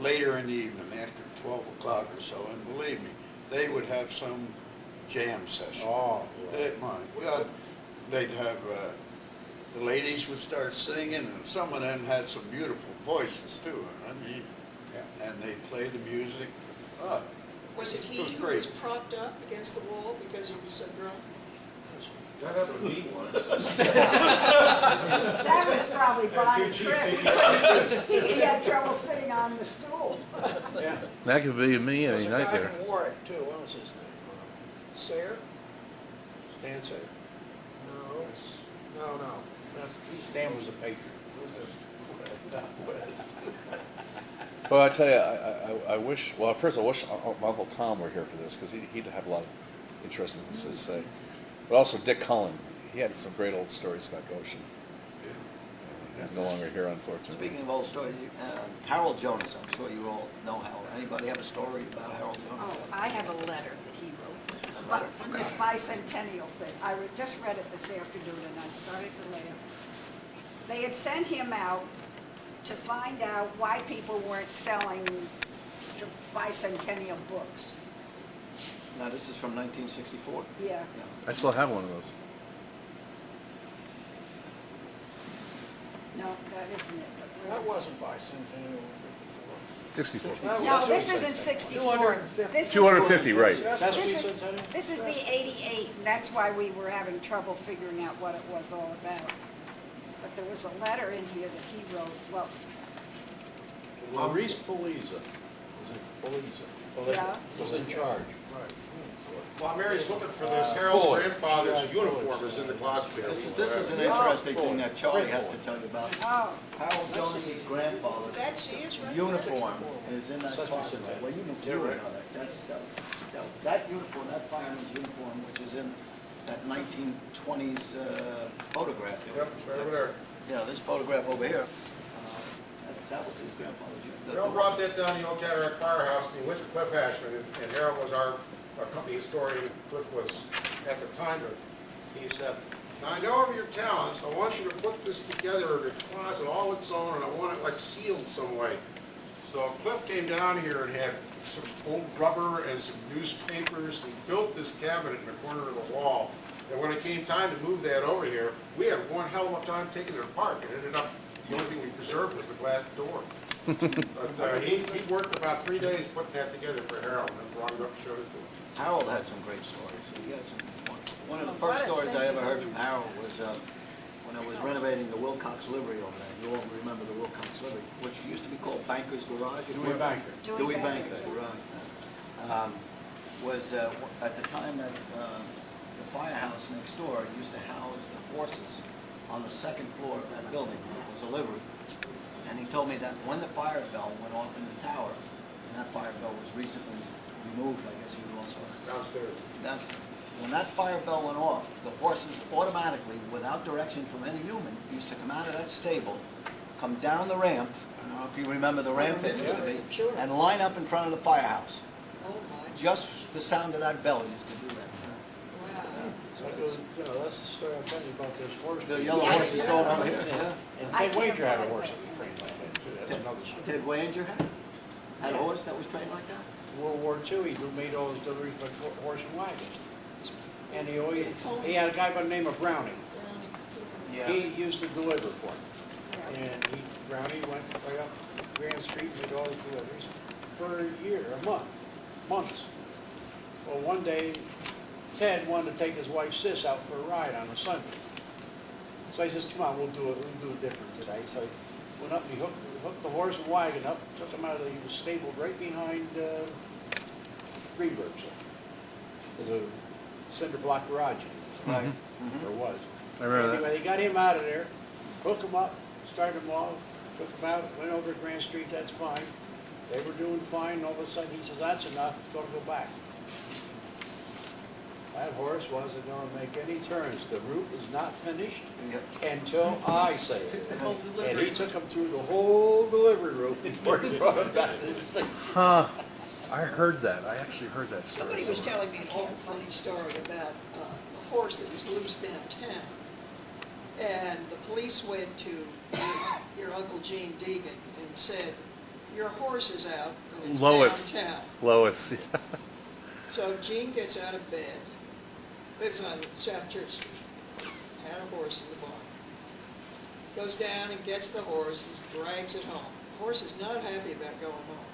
later in the evening, after 12 o'clock or so, and believe me, they would have some jam session. Oh, My God, they'd have, the ladies would start singing, and some of them had some beautiful voices too. I mean, and they'd play the music. Was it he It was who great. was propped up against the wall because he was so drunk? That happened to me once. that was probably Bonnie Chris. He had trouble sitting on the stool. yeah. That could be me there's any a night guy there. from Warwick too, what was his name? Sayre? Stan said, No, that's, Stan was a patriot. Well, I tell you, I wish, well, first I wish my Uncle Tom were here for this, because he'd have a lot of interesting things to say. But also Dick Cullen, he had some great old stories about Goshen. He's no longer here, unfortunately. Speaking of old stories, Harold Jonas, I'm sure you all know Harold. Anybody have a story about Harold Jonas? Oh, I have a letter that he wrote, but from this bicentennial thing. I just read it this afternoon and I started to laugh. They had sent him out to find out why people weren't selling the bicentennial books. Now, this is from 1964. Yeah. I still have one of those. No, that isn't it. but that where is wasn't bicentennial. 64. it? No, this isn't 64. This is- 250, right. That's This is the 88, and that's why we were having trouble figuring out what it was all about. But there was a letter in here that he wrote, well, Maurice Poliza, was it Poliza? yeah, Was in charge. Right. While Mary's looking for this, Harold's grandfather's uniform is in the closet there. This is an interesting thing that Charlie has to tell you about. oh, Harold Jonas' grandfather's That's his, right? uniform is in that closet. Well, you know that. That's, that uniform, that fireman's uniform, which is in that 1920s photograph there. Yep, right over there. Yeah, this photograph over here, that was his grandfather's uniform. Harold brought that down to the old Cataract Firehouse, and he went to Cliff Ashman, and Harold was our company historian. Cliff was at the time, but he said, "Now I know of your talents, I want you to put this together in a closet all its own, and I want it like sealed some way." So Cliff came down here and had some old rubber and some newspapers, and he built this cabinet in the corner of the wall. And when it came time to move that over here, we had one hell of a time taking it apart. It ended up, the only thing we preserved was the glass door. But he worked about 3 days putting that together for Harold, and then brought it up and showed it to him. Harold had some great stories. He had some wonderful One of the What first a stories sense I of ever heard from humor. Harold was when I was renovating the Wilcox Livery over there. You all remember the Wilcox Livery, which used to be called Banker's Garage. Dewey Banker. Dewey Banker's Garage. Was at the time that the firehouse next door used to house the horses on the second floor of that building. It was a livery. And he told me that when the fire bell went off in the tower, and that fire bell was recently removed, I guess you also. Downstairs. When that fire bell went off, the horses automatically, without direction from any human, used to come out of that stable, come down the ramp, I don't know if you remember the ramp it used to be, Sure. and line up in front of the firehouse. Oh, my. Just the sound of that bell used to do that. Wow. So, you know, that's the story I'm telling you about this horse. The yellow horse is going over here. And Ted Wager had a horse that was trained like that, too. That's another story. Ted Wanger had a horse that was trained like that? World War II, he made all his deliveries by horse and wagon. And he had a guy by the name of Brownie. He used to deliver for him. And Brownie went right up Grand Street and made all his deliveries for a year, months. Well, one day, Ted wanted to take his wife Sis out for a ride on a Sunday. So he says, come on, we'll do it different today. So he went up and he hooked the horse and wagon up, took him out of he was stabled right behind Greenberg's. There's a cinder block garage in it, Right. or was. I remember that. Anyway, they got him out of there, hooked him up, started him off, took him out, went over to Grand Street, that's fine. They were doing fine, and all of a sudden he says, that's enough, it's gonna go back. That horse wasn't gonna make any turns. The route is not finished until I say it. And he took him through the whole delivery route before he brought him back to the station. Huh. I heard that. I actually heard that story. Somebody was somewhere. telling me an old funny story about a horse that was loose downtown. And the police went to your Uncle Gene Deegan and said, your horse is out and it's Lois. downtown. Lois. So Gene gets out of bed, lives on South Church Street, had a horse in the barn. Goes down and gets the horse and drags it home. The horse is not happy about going home.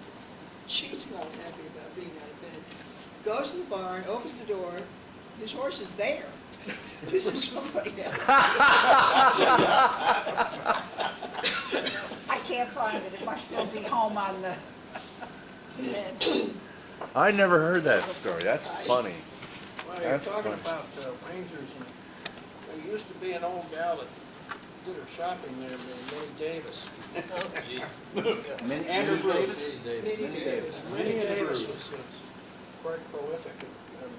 She's not happy about being out of bed. Goes to the barn, opens the door, his horse is there. This is somebody else. I can't find it, it must still be home on the bed. I never heard that story. That's funny. Well, you're That's talking funny. about Rangers, and there used to be an old gal that did her shopping there, Minnie Davis. Andrew Davis? Minnie Davis. Minnie Davis was quite prolific, and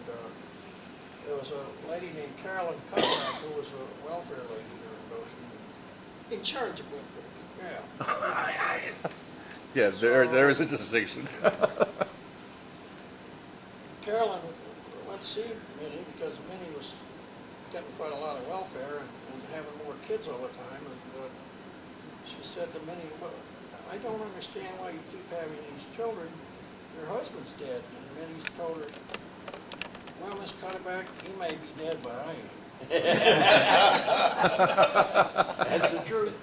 there was a lady named Carolyn Conrad who was a welfare lady here in Goshen. In charge of welfare. Yeah. Yeah, there is a distinction. Carolyn went to see Minnie because Minnie was getting quite a lot of welfare and having more kids all the time. And she said to Minnie, well, I don't understand why you keep having these children. Your husband's dead. And Minnie told her, well, Miss Cutterback, he may be dead, but I ain't. That's the truth.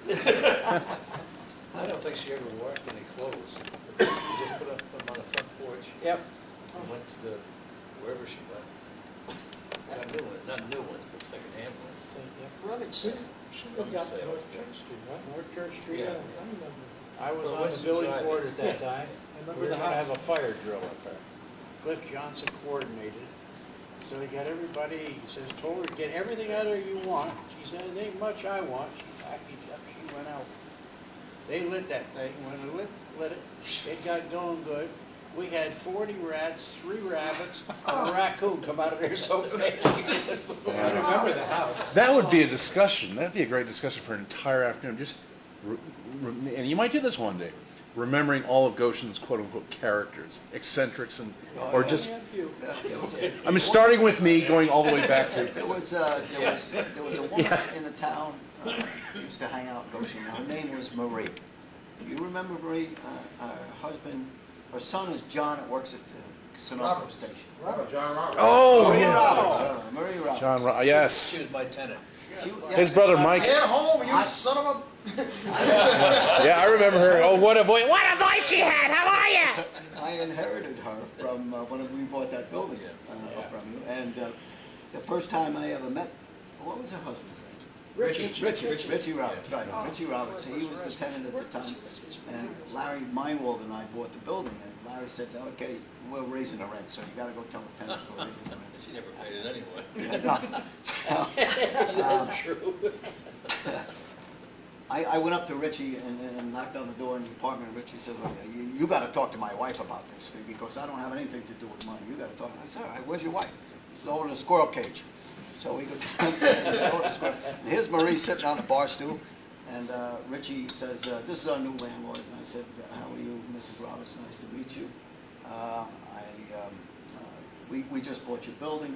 I don't think she ever washed any clothes. She just put them on the front porch Yep. and went to wherever she went. Got new ones, not new ones, but secondhand ones. Rummage sale. She lived out on North Church Street, right? North Church Street, Yeah. I remember. I was Well, on the Western village Drive board is- at that time. I We remember were the gonna have a house. fire drill up there. Cliff Johnson coordinated. So he got everybody, he says, told her, get everything out of her you want. She said, there ain't much I want. She packed it up, she went out. They lit that thing. When they lit it, it got going good. We had 40 rats, 3 rabbits, and a raccoon come out of there so fast. I remember the house. That would be a discussion. That'd be a great discussion for an entire afternoon. Just, and you might do this one day, remembering all of Goshen's quote-unquote characters, eccentrics, and or just. I mean, starting with me, going all the way back to. There was a woman in the town who used to hang out in Goshen. Her name was Marie. Do you remember Marie? Her son is John. It works at the Sunoco station. John Roberts. Oh, Marie yeah. Roberts. Marie Roberts. John, yes. She was my tenant. His brother Mike. Get home, you son of a... Yeah, I remember her. Oh, what a voice! What a voice she had! How are you? I inherited her from when we bought that building from you, and the first time I ever met, what was her husband's name? Richie Roberts, right, Richie Roberts. He was the tenant at the time. And Larry Meinwald and I bought the building, and Larry said, okay, we're raising the rent, so you gotta go tell the tenants we're raising the rent. She never paid it anyway. True. I went up to Richie and knocked on the door in the apartment, and Richie said, well, you gotta talk to my wife about this, because I don't have anything to do with money. You gotta talk. I said, all right, where's your wife? She's over in the squirrel cage. So we go down the squirrel. And here's Marie sitting on a bar stool, and Richie says, this is our new landlord. And I said, how are you, Mrs. Roberts? Nice to meet you. We just bought your building,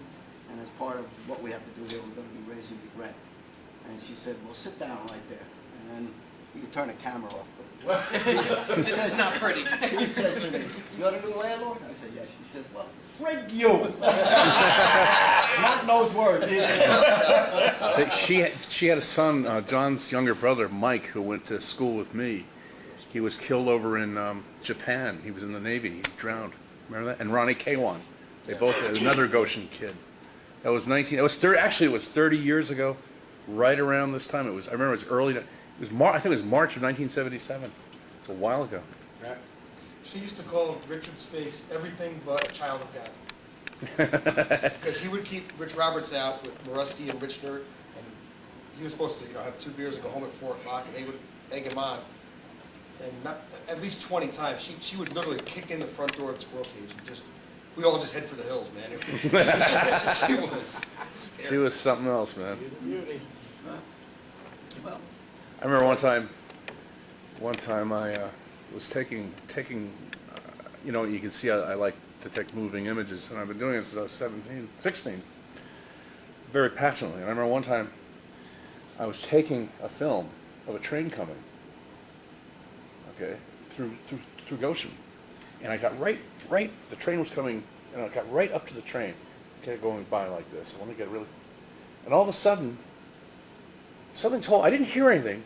and as part of what we have to do here, we're going to be raising the rent. And she said, well, sit down right there. And you can turn the camera off. But This is not pretty. she says to me, you're the new landlord? I said, yes. She says, well, frig you. Not in those words either. She had a son, John's younger brother, Mike, who went to school with me. He was killed over in Japan. He was in the Navy. He drowned. Remember that? And Ronnie Kawan. They both had another Goshen kid. That was 30 years ago, right around this time. I remember it was early. I think it was March of 1977. It's a while ago. Right. She used to call Richard Space everything but a child of God. Because he would keep Rich Roberts out with Morusky and Richner, and he was supposed to, have 2 beers and go home at 4 o'clock, and they would egg him on. And not, at least 20 times, she would literally kick in the front door of the squirrel cage and we all just head for the hills, man. She was scary. She was something else, man. Beauty. Well, I remember one time I was taking you can see I like to take moving images, and I've been doing it since I was 16, very passionately. And I remember one time I was taking a film of a train coming, through Goshen, and I got right, the train was coming, and I got right up to the train, going by like this. I want to get really, and all of a sudden, I didn't hear anything.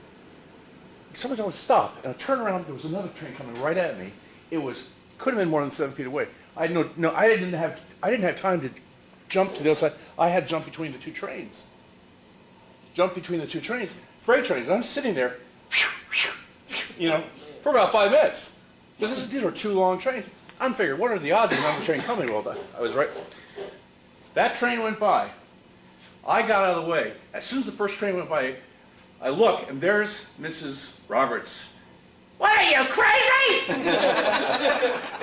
Something told me to stop, and I turned around. There was another train coming right at me. Could have been more than 7 feet away. I didn't have time to jump to the other side. I had jumped between the two trains. Freight trains, and I'm sitting there, for about 5 minutes. These were 2 long trains. I'm figuring, what are the odds of another train coming? Well, I was right. That train went by. I got out of the way. As soon as the first train went by, I look, and there's Mrs. Roberts. What are you, crazy?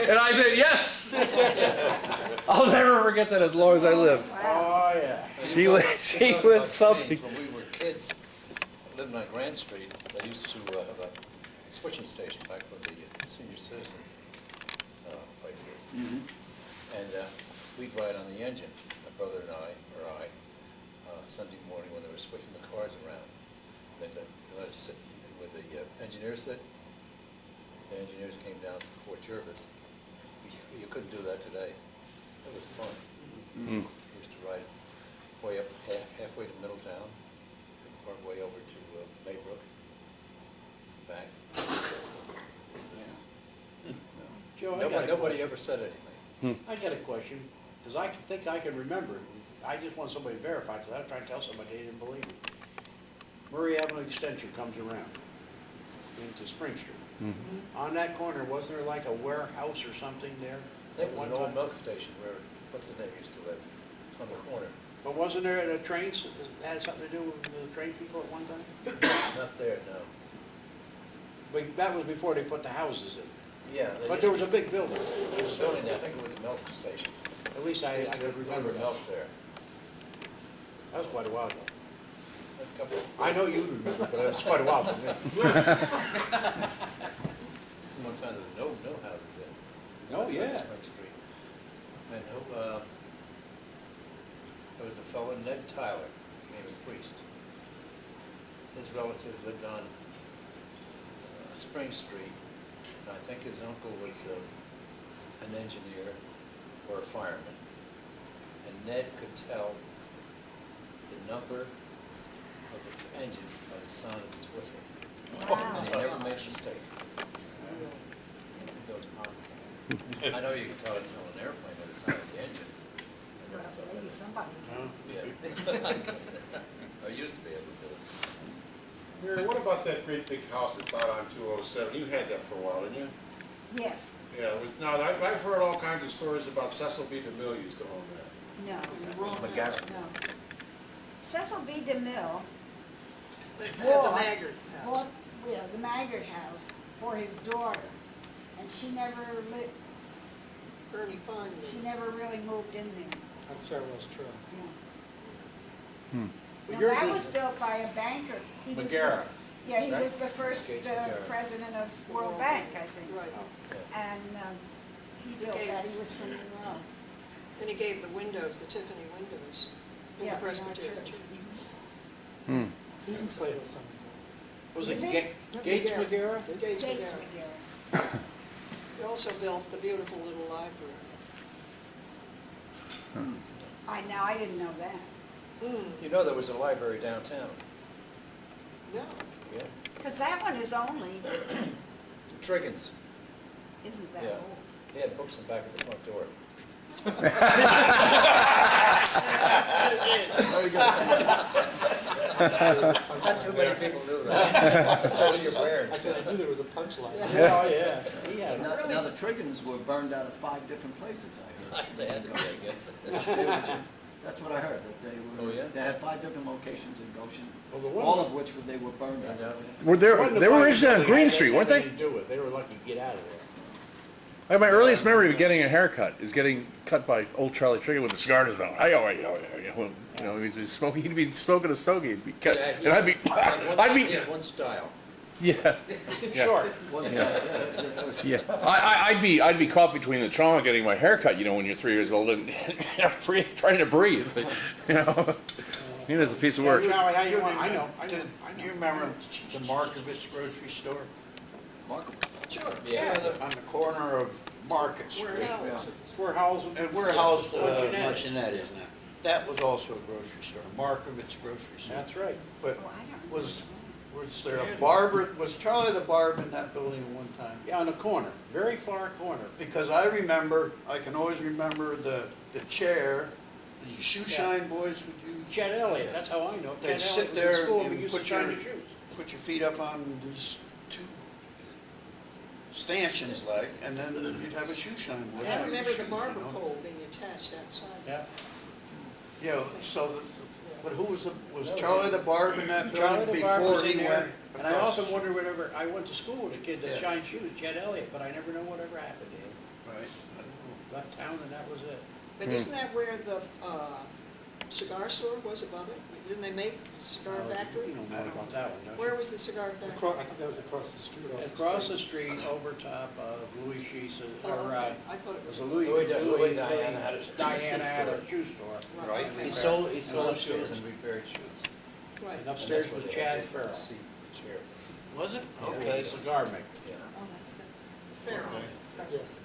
And I said, yes. I'll never forget that as long as I live. Oh, yeah. She was something. When we were kids, living on Grant Street, they used to have a switching station back with the senior citizen places. mhm. And we'd ride on the engine, my brother and I, Sunday morning when they were switching the cars around. Then I'd sit with the engineers sit. The engineers came down from Fort Jervis. You couldn't do that today. It was fun. Mm. We used to ride way up halfway to Middletown, and part way over to Maybrook, back. Joe, I got a Nobody question. ever said anything. I got a question, because I think I can remember it. I just want somebody to verify, because I was trying to tell somebody they didn't believe me. Murray Avenue Extension comes around into Spring Street. Mhm. On that corner, wasn't there like a warehouse or something there? That at was one an old time? milk station where, what's his name used to live, on the corner. But wasn't there a trains, had something to do with the train people at one time? Not there, no. But that was before they put the houses in. Yeah. But there was a big building. There was a building there, I think it was a milk station. At least I Used to could remember deliver that. milk there. That was quite a while ago. That's a couple. I know you remember, but that was quite a while ago. One time there was no houses there. Oh, Outside yeah. Spring Street. And there was a fellow, Ned Tyler, became a priest. His relatives lived on Spring Street, and I think his uncle was an engineer or a fireman. And Ned could tell the number of the engine by the sound of his whistle. Wow. And he never made a mistake. I think that was possible. I know you can tell it on an airplane by the sound of the engine, and Maybe somebody can. Yeah. I used to be able to do it. Mary, what about that great big house that's out on 207? You had that for a while, didn't you? Yes, Yeah, it was, now, I've heard all kinds of stories about Cecil B. DeMille used to own that. no, Wrong. no. Cecil B. DeMille They had the bought, Maggard house. bought, yeah, the Maggard house for his daughter, and she never Ernie Fine. she never really moved in there. That certainly was true. Yeah. But Now, yours that is- was built by a banker. He was the- McGarrett. Yeah, he right? was the first Gates McGarrett. president of World Bank, I think. Right. And he built Okay. that, he was from, And he gave the windows, the Tiffany windows, in Yeah, the Presbyterian church. church. He's in Slade Cemetery. Was Is it it? Gates McGarrett? Gates Gates McGarrett. McGarrett. He also built the beautiful little library. I didn't know that. You know there was a library downtown? No. Yeah. Because that one is only, Triggins. isn't that Yeah. old? He had books in the back of the front door. Not too many people knew that, especially your I parents. said, I knew there was a punchline. Oh, yeah. He had Now, now, the Triggins were burned out of 5 different places, I heard. They had to be, I guess. That's what I heard, that they were, Oh, yeah? they had 5 different locations in Goshen, Well, the one- all of which they were burned out. Yeah. Were there, One to they were five originally on really Green had Street, weren't nothing they? to do with. They were lucky to get out of there. I have my earliest memory of getting a haircut is getting cut by old Charlie Trigger with a cigar in his mouth. You know, he'd be smoking a stogie, he'd be cut, Yeah, and I'd be, He had one- I'd He be, had one style. yeah. Yeah. Short. Yeah, I'd be caught between the trauma of getting my hair cut, you know, when you're 3 years old and trying to breathe, you know. It is a piece of work. Charlie, how you want, I know. Do you remember the Markovitz grocery store? Sure. Yeah. On the corner of Market Street. Warehouse. Where House, and where House Luncheonette is now. That was also a grocery store, Markovitz grocery store. That's right. But Oh, I don't was there a barber, was Charlie the barber in that building at one time? Yeah, on the corner, very far corner. Because I can always remember the chair, the shoe shine boys would use. Chet Elliott, that's how I know. They'd sit there and put your feet up on these two stanchions like, and then you'd have a shoe shine boy. I remember the barber pole being attached outside. Yeah. Yeah, so, but who was Charlie the Barb in that building before he went? And I also wonder whenever, I went to school with a kid that shined shoes, Chet Elliott, but I never know whatever happened to him. Right. I don't know, left town and that was it. But isn't that where the cigar store was above it? Didn't they make cigar factory? You don't know about that one, don't you? Where was the cigar factory? I think that was across the street. Across the street, over top of Louis Sheets, Oh, or, okay. I thought it was was. a Louis Diana had a Diana had a shoe store. Right. He sold shoes and repaired shoes. Right. And upstairs was Chad Farrell. Was it? Okay, cigar maker. Yeah. Oh, that's Fair. Yes.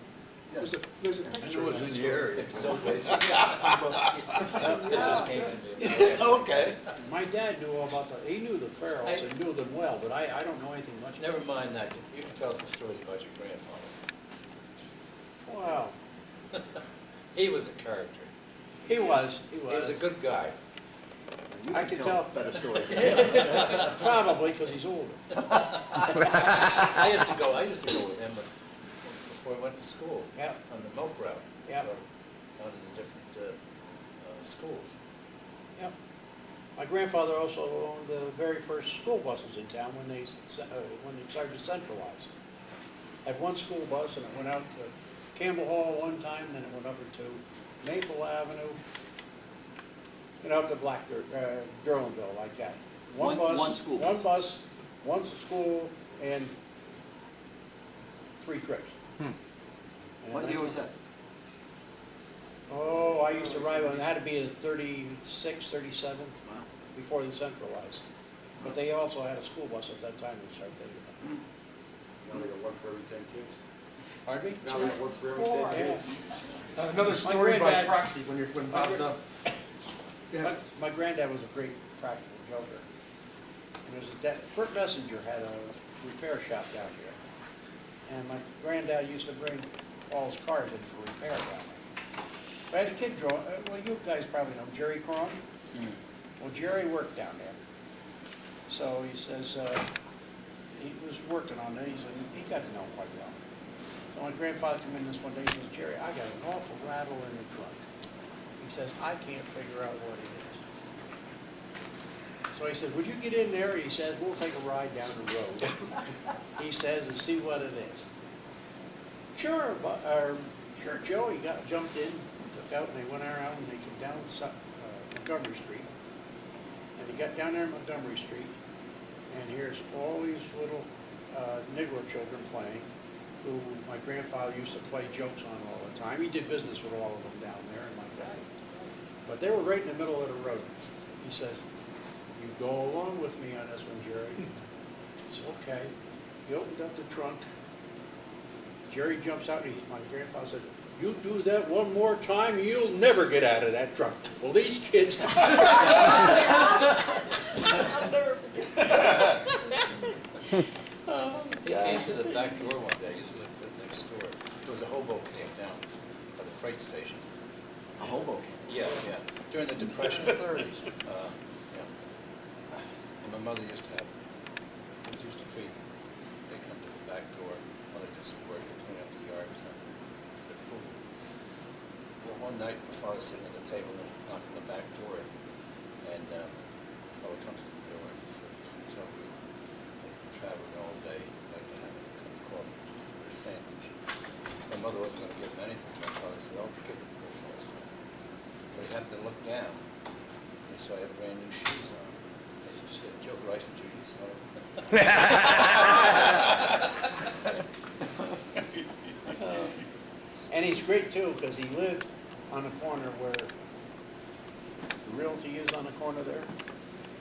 There's a I picture. knew it was in the area. It just came to me. Okay. My dad knew all about he knew the Farrells and knew them well, but I don't know anything much. Never mind that, you can tell us the stories about your grandfather. Wow. He was a character. He was. He was a good guy. You I can can tell tell. better stories. Probably because he's older. I used to go with him before I went to school. Yeah. On the milk route. Yeah. Out of the different schools. Yep. My grandfather also owned the very first school buses in town when they started to centralize. Had one school bus and it went out to Campbell Hall one time, then it went over to Maple Avenue, and up to Durlandville like that. One school bus. One bus, one school, and 3 trips. And What year was that? Oh, I used to ride on, it had to be in 36, 37, before they centralized. But they also had a school bus at that time, they started thinking about it. Now they got one for every 10 kids. Pardon me? Now they got one for every 10 kids. Another story by granddad- proxy when Bob's done. My granddad was a great practical joker. And Bert Messenger had a repair shop down here. And my granddad used to bring all his cars in for repair down there. I had a kid draw, well, you guys probably know Jerry Cron. Well, Jerry worked down there. So he says, he was working on it, he got to know him quite well. So my grandfather came in this one day, he says, Jerry, I got an awful rattle in the trunk. He says, I can't figure out what it is. So he said, would you get in there? He says, we'll take a ride down the road. He says, and see what it is. Sure, sure, Joe, he jumped in, took out, and they went around, and they came down Montgomery Street. And he got down there Montgomery Street, and here's all these little Negro children playing, who my grandfather used to play jokes on all the time. He did business with all of them down there, and like that. But they were right in the middle of the road. He said, you go along with me on this one, Jerry. It's okay. He opened up the trunk. Jerry jumps out, and my grandfather says, you do that one more time, you'll never get out of that trunk. Well, these kids... I'll never forget. He came to the back door one day, he used to live next door. There was a hobo came down by the freight station. A hobo? Yeah, yeah, during the Depression. In the 30s. Yeah. And my mother used to feed them. They come to the back door while they did some work to clean up the yard or something, for their food. Well, one night, my father's sitting at the table and knocking the back door, and my father comes to the door and he says, so we've traveled all day, I'd like to have a cup of coffee, just a sandwich. My mother wasn't going to give him anything. My father said, oh, give the poor fellow something. But he happened to look down, and he saw I had brand new shoes on. And he said, Joe Rice and you son of a... And he's great too, because he lived on the corner where the Realty is on the corner there.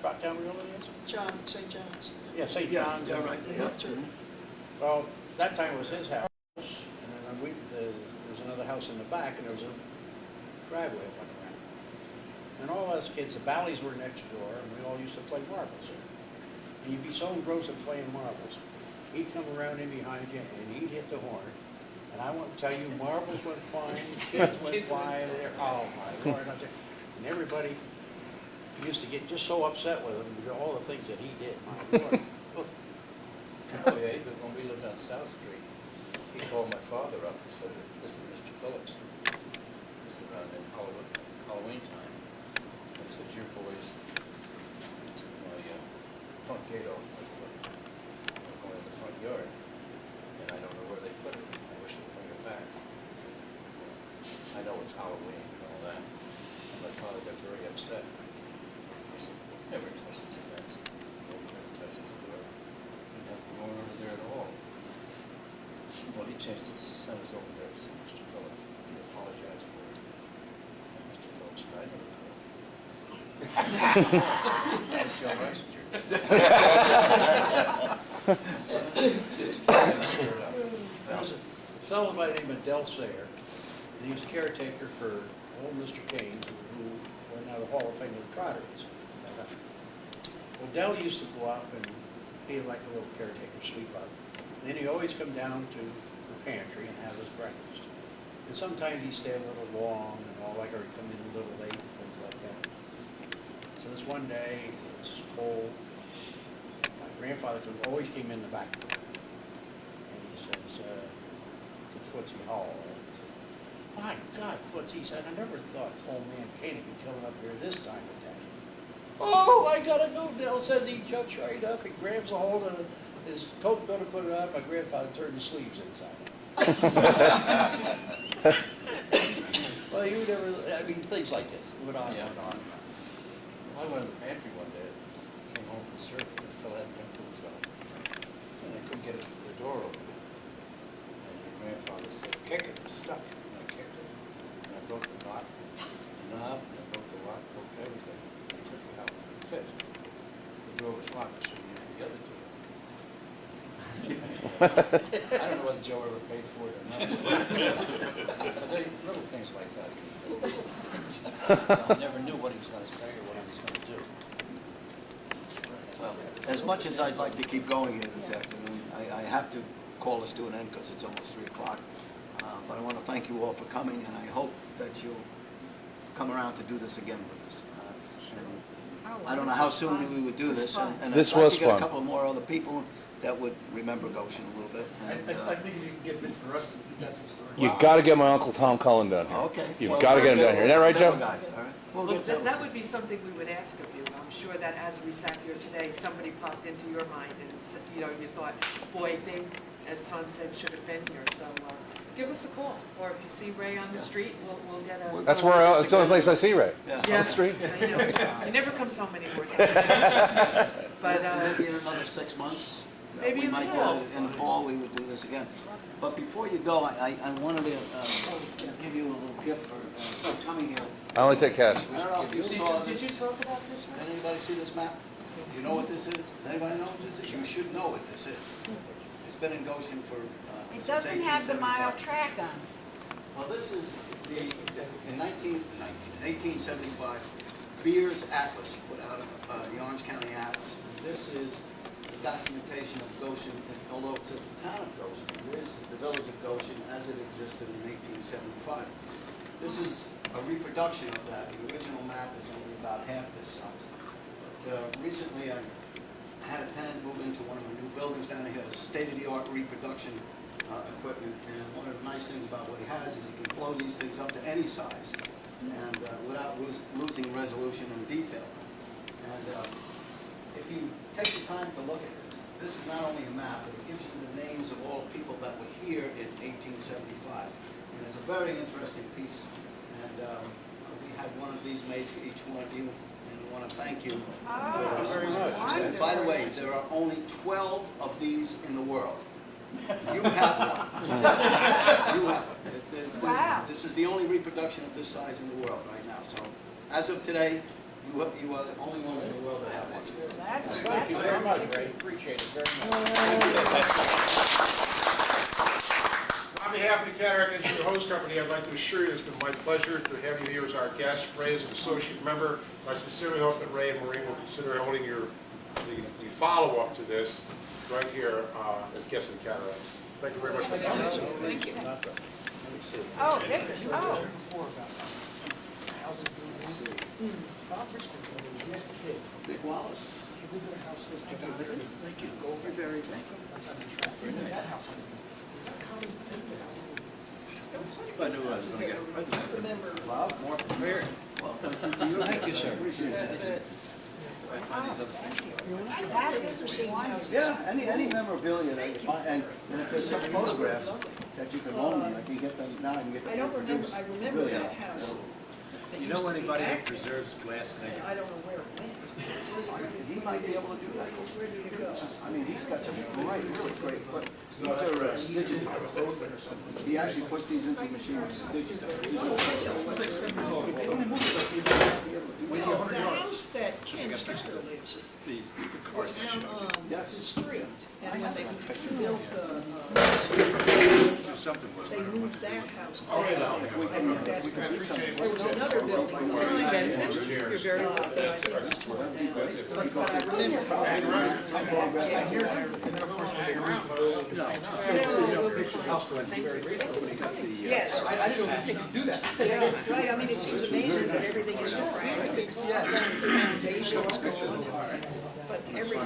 Rocktown Realty is? John, St. John's. Yeah, St. Yeah, John's. yeah, right. The Yeah. realtor. Well, that time it was his house, and then there was another house in the back, and there was a driveway that went around. And all us kids, the Bally's were next door, and we all used to play marbles there. And you'd be so engrossed in playing marbles. He'd come around in behind you, and he'd hit the horn. And I want to tell you, marbles went flying, kids went flying there. Oh, my Lord. And everybody used to get just so upset with him because all the things that he did. My Lord. Oh, yeah, but when we lived on South Street, he called my father up and said, this is Mr. Phillips. This is around in Halloween time. And he said, your boys took my front gate off my foot. I'm going in the front yard, and I don't know where they put it. I wish they'd bring it back. He said, well, I know it's Halloween and all that. And my father got very upset. I said, well, we never touched this fence. Nobody ever touched the door. Didn't have to go over there at all. Well, he changed his sentence over there to say, Mr. Phillips, and apologized for it. And Mr. Phillips said, I never called you. That's Joe Messenger. Just to get him stirred up. There was a fellow by the name of Del Sayer, and he was caretaker for old Mr. Keynes, who were now the Hall of Fame of the Trotteries. Well, Del used to go up and be like a little caretaker, sweep up. And then he'd always come down to the pantry and have his breakfast. And sometimes he'd stay a little long and all, like, or he'd come in a little late and things like that. So this one day, it's cold. My grandfather always came in the back door. And he says, to Footsy Hall. My God, Footsy, he said, I never thought old man Kane would be coming up here this time of day. Oh, I gotta go, Del says. He jumps right up, he grabs a hold of his coat, going to put it on. My grandfather turned the sleeves inside out. Well, you never, I mean, things like this. Went on and on. I went in the pantry one day, came home from service, I still had them tools on. And I couldn't get the door open. And your grandfather said, kick it, it's stuck. And I kicked it. And I broke the knob, and I broke the lock, broke everything. And he said, how would it fit? The door was locked, I should have used the other door. I don't know whether Joe ever paid for it or not. But they, little things like that. I never knew what he was going to say or what he was going to do. Well, as much as I'd like to keep going here this afternoon, I have to call this to an end because it's almost 3 o'clock. But I want to thank you all for coming, and I hope that you'll come around to do this again with us. And Oh, I don't know how soon we would do It was this. fun. And This I'd like was to get a fun. couple more other people that would remember Goshen a little bit. And, I think if you can get Vince Maruska, he's got some stories. You got to get my Uncle Tom Cullen down here. Okay. You've Well, got to get him we'll down here. Isn't that right, several Joe? guys, all right? We'll Well, get several. that would be something we would ask of you. I'm sure that as we sat here today, somebody popped into your mind and, you know, you thought, boy, they, as Tom said, should have been here. So give us a call. Or if you see Ray on the street, we'll get a... That's where that's the only place I see Ray. Yeah. On the street. I know. He never comes home anymore. But, Maybe in another 6 months. Maybe we in the might fall. In the fall, we would do this again. But before you go, I wanted to give you a little gift for coming here. I only take cash. I don't know if you saw did you this. talk about this one? Anybody see this map? Do you know what this is? Does anybody know what this is? You should know what this is. It's been in Goshen for, It since doesn't have the 1875. mile track on. Well, this is in 1875, Beers Atlas, put out the Orange County Atlas. This is the documentation of Goshen, although it says the town of Goshen, it is the village of Goshen as it existed in 1875. This is a reproduction of that. The original map is only about half this size. But recently I had a tenant move into one of my new buildings down here, a state-of-the-art reproduction equipment, and one of the nice things about what he has is he can blow these things up to any size and without losing resolution and detail. And if you take the time to look at this, this is not only a map, but it gives you the names of all the people that were here in 1875. And it's a very interesting piece. And we had one of these made for each one of you, and I want to thank you. Very much. And by the way, there are only 12 of these in the world. You have one. You have one. Wow. This is the only reproduction of this size in the world right now. So, as of today, you are the only one in the world that have one. Thank you very much, Ray. Appreciate it very much. On behalf of the Cataract Engineering Hose Company, I'd like to assure you it's been my pleasure to have you here as our guest. Ray is an associate member. I sincerely hope that Ray and Maureen will consider holding the follow-up to this right here as guests of the Cataract. Thank you very much for coming. Thank you. Oh, this is, oh. Big Wallace. You're very welcome. I knew I was going to get a present. Remember, Bob, more prepared. Well, thank you, sir. Appreciate it. That is wonderful. Yeah, any memorabilia that you find, and if there's some photographs that you can loan me, I can get them now. I can get them I don't remember, reproduced. I remember Really that help. house. That You used know to be anybody who active. preserves glass I nuggets? don't know where it went. He might be able to do that. Where did it go? I mean, he's got some great, really great equipment. These are digital. He actually puts these into machines digital. Well, the house that Ken Tucker lives in was down on the street. And when they built Do something with they it. moved that house back. I think that's, there was another building behind it. You're very welcome. But I think it was torn down. But I remember. Yes. I didn't know you could do that. Yeah, right, I mean, it seems amazing that everything is cracked. Just the foundation's gone. But every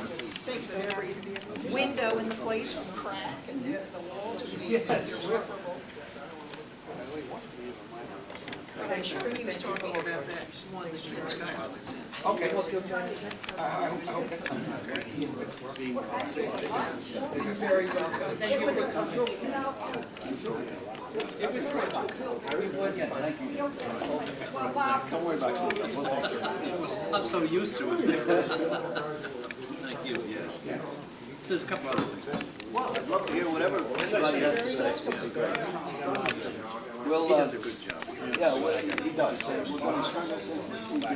window in the place would crack and the walls would be irreparable. But I'm sure he was talking about that one that Ken Skylar lives in. Okay. I hope that's It was fun. It was fun. Well, Bob, Don't worry about it. I'm so used to it. Thank you, yeah. There's a couple other things. Well, I'd love to hear whatever anybody has to say. We'll, He does a good job. yeah, well, he does. We're going to turn this into CD.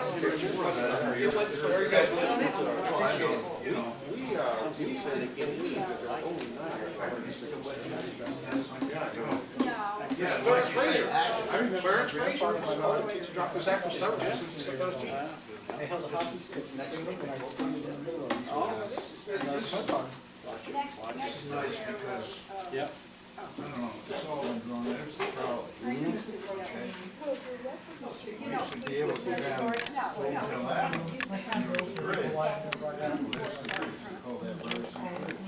It was very good, wasn't it? We said again, we that there are only 9. Yeah, Clarence Fraser. I remember Clarence Fraser. My mother teacher dropped his after service. We took those jeans. I held a hockey stick next to me and I skated in the middle of these guys. And I was so fun. next next to nice their, because, Yep. I don't know, it's all been drawn, there's the trolley. You know, We used to be able to go down no, Hotel Avenue. used to have There was a bridge. those, We call that Burris Bridge.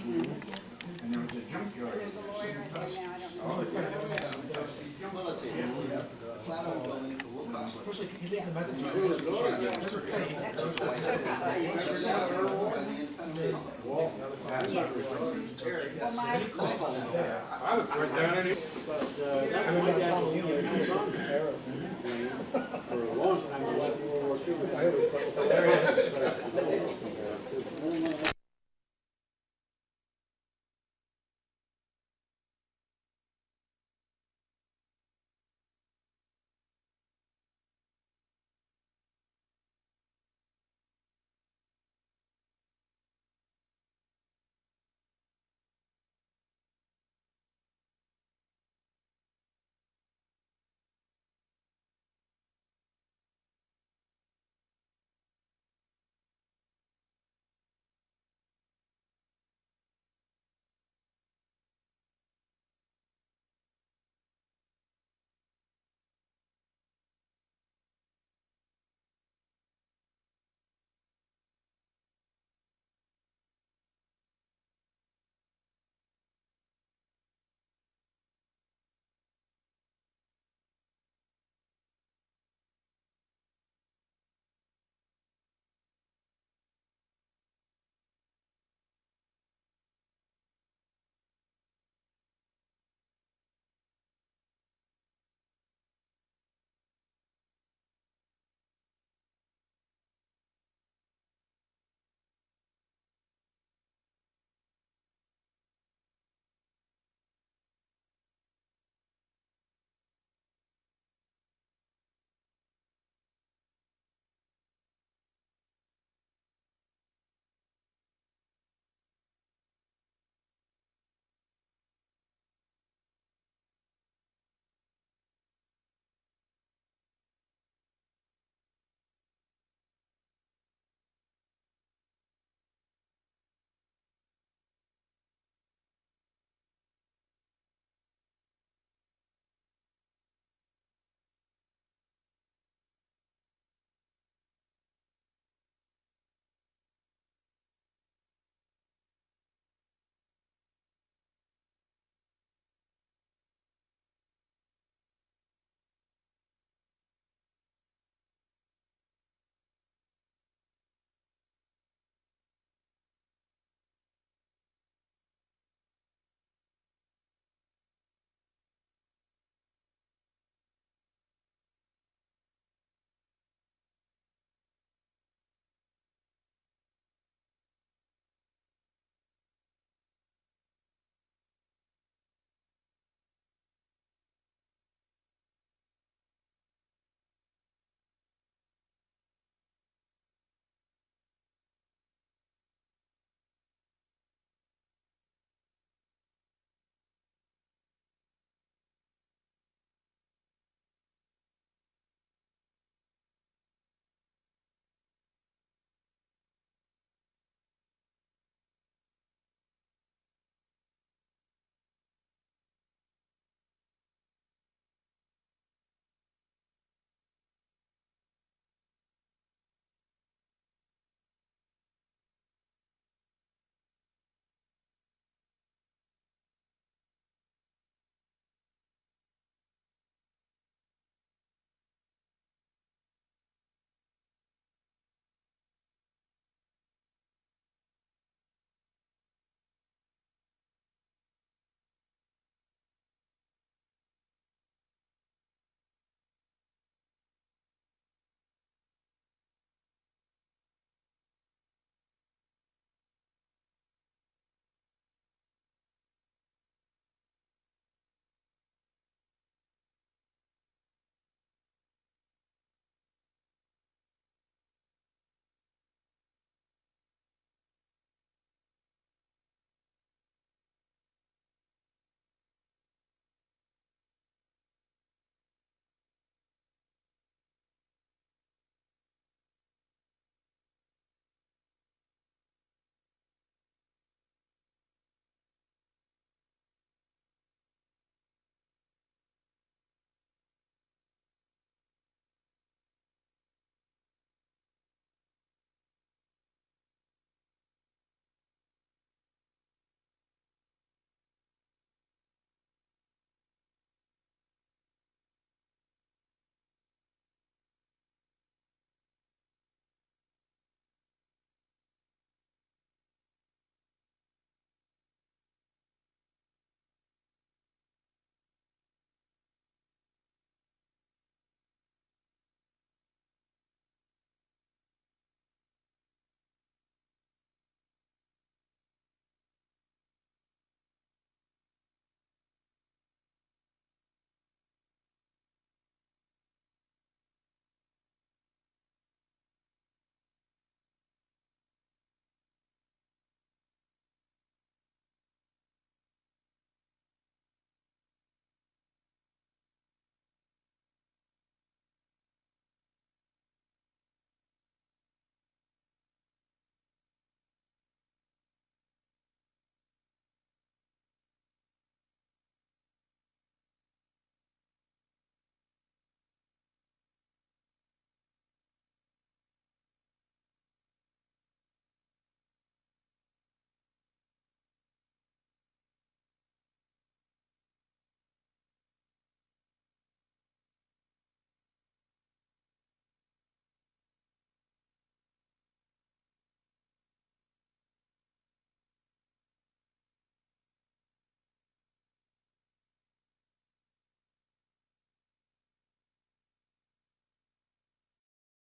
And there was a junkyard. there's a lawyer in there now, I don't know. Oh, yeah. Dusty Well, let's see, we have Flatiron Building, the Wood Box. Well, my, I would put down any.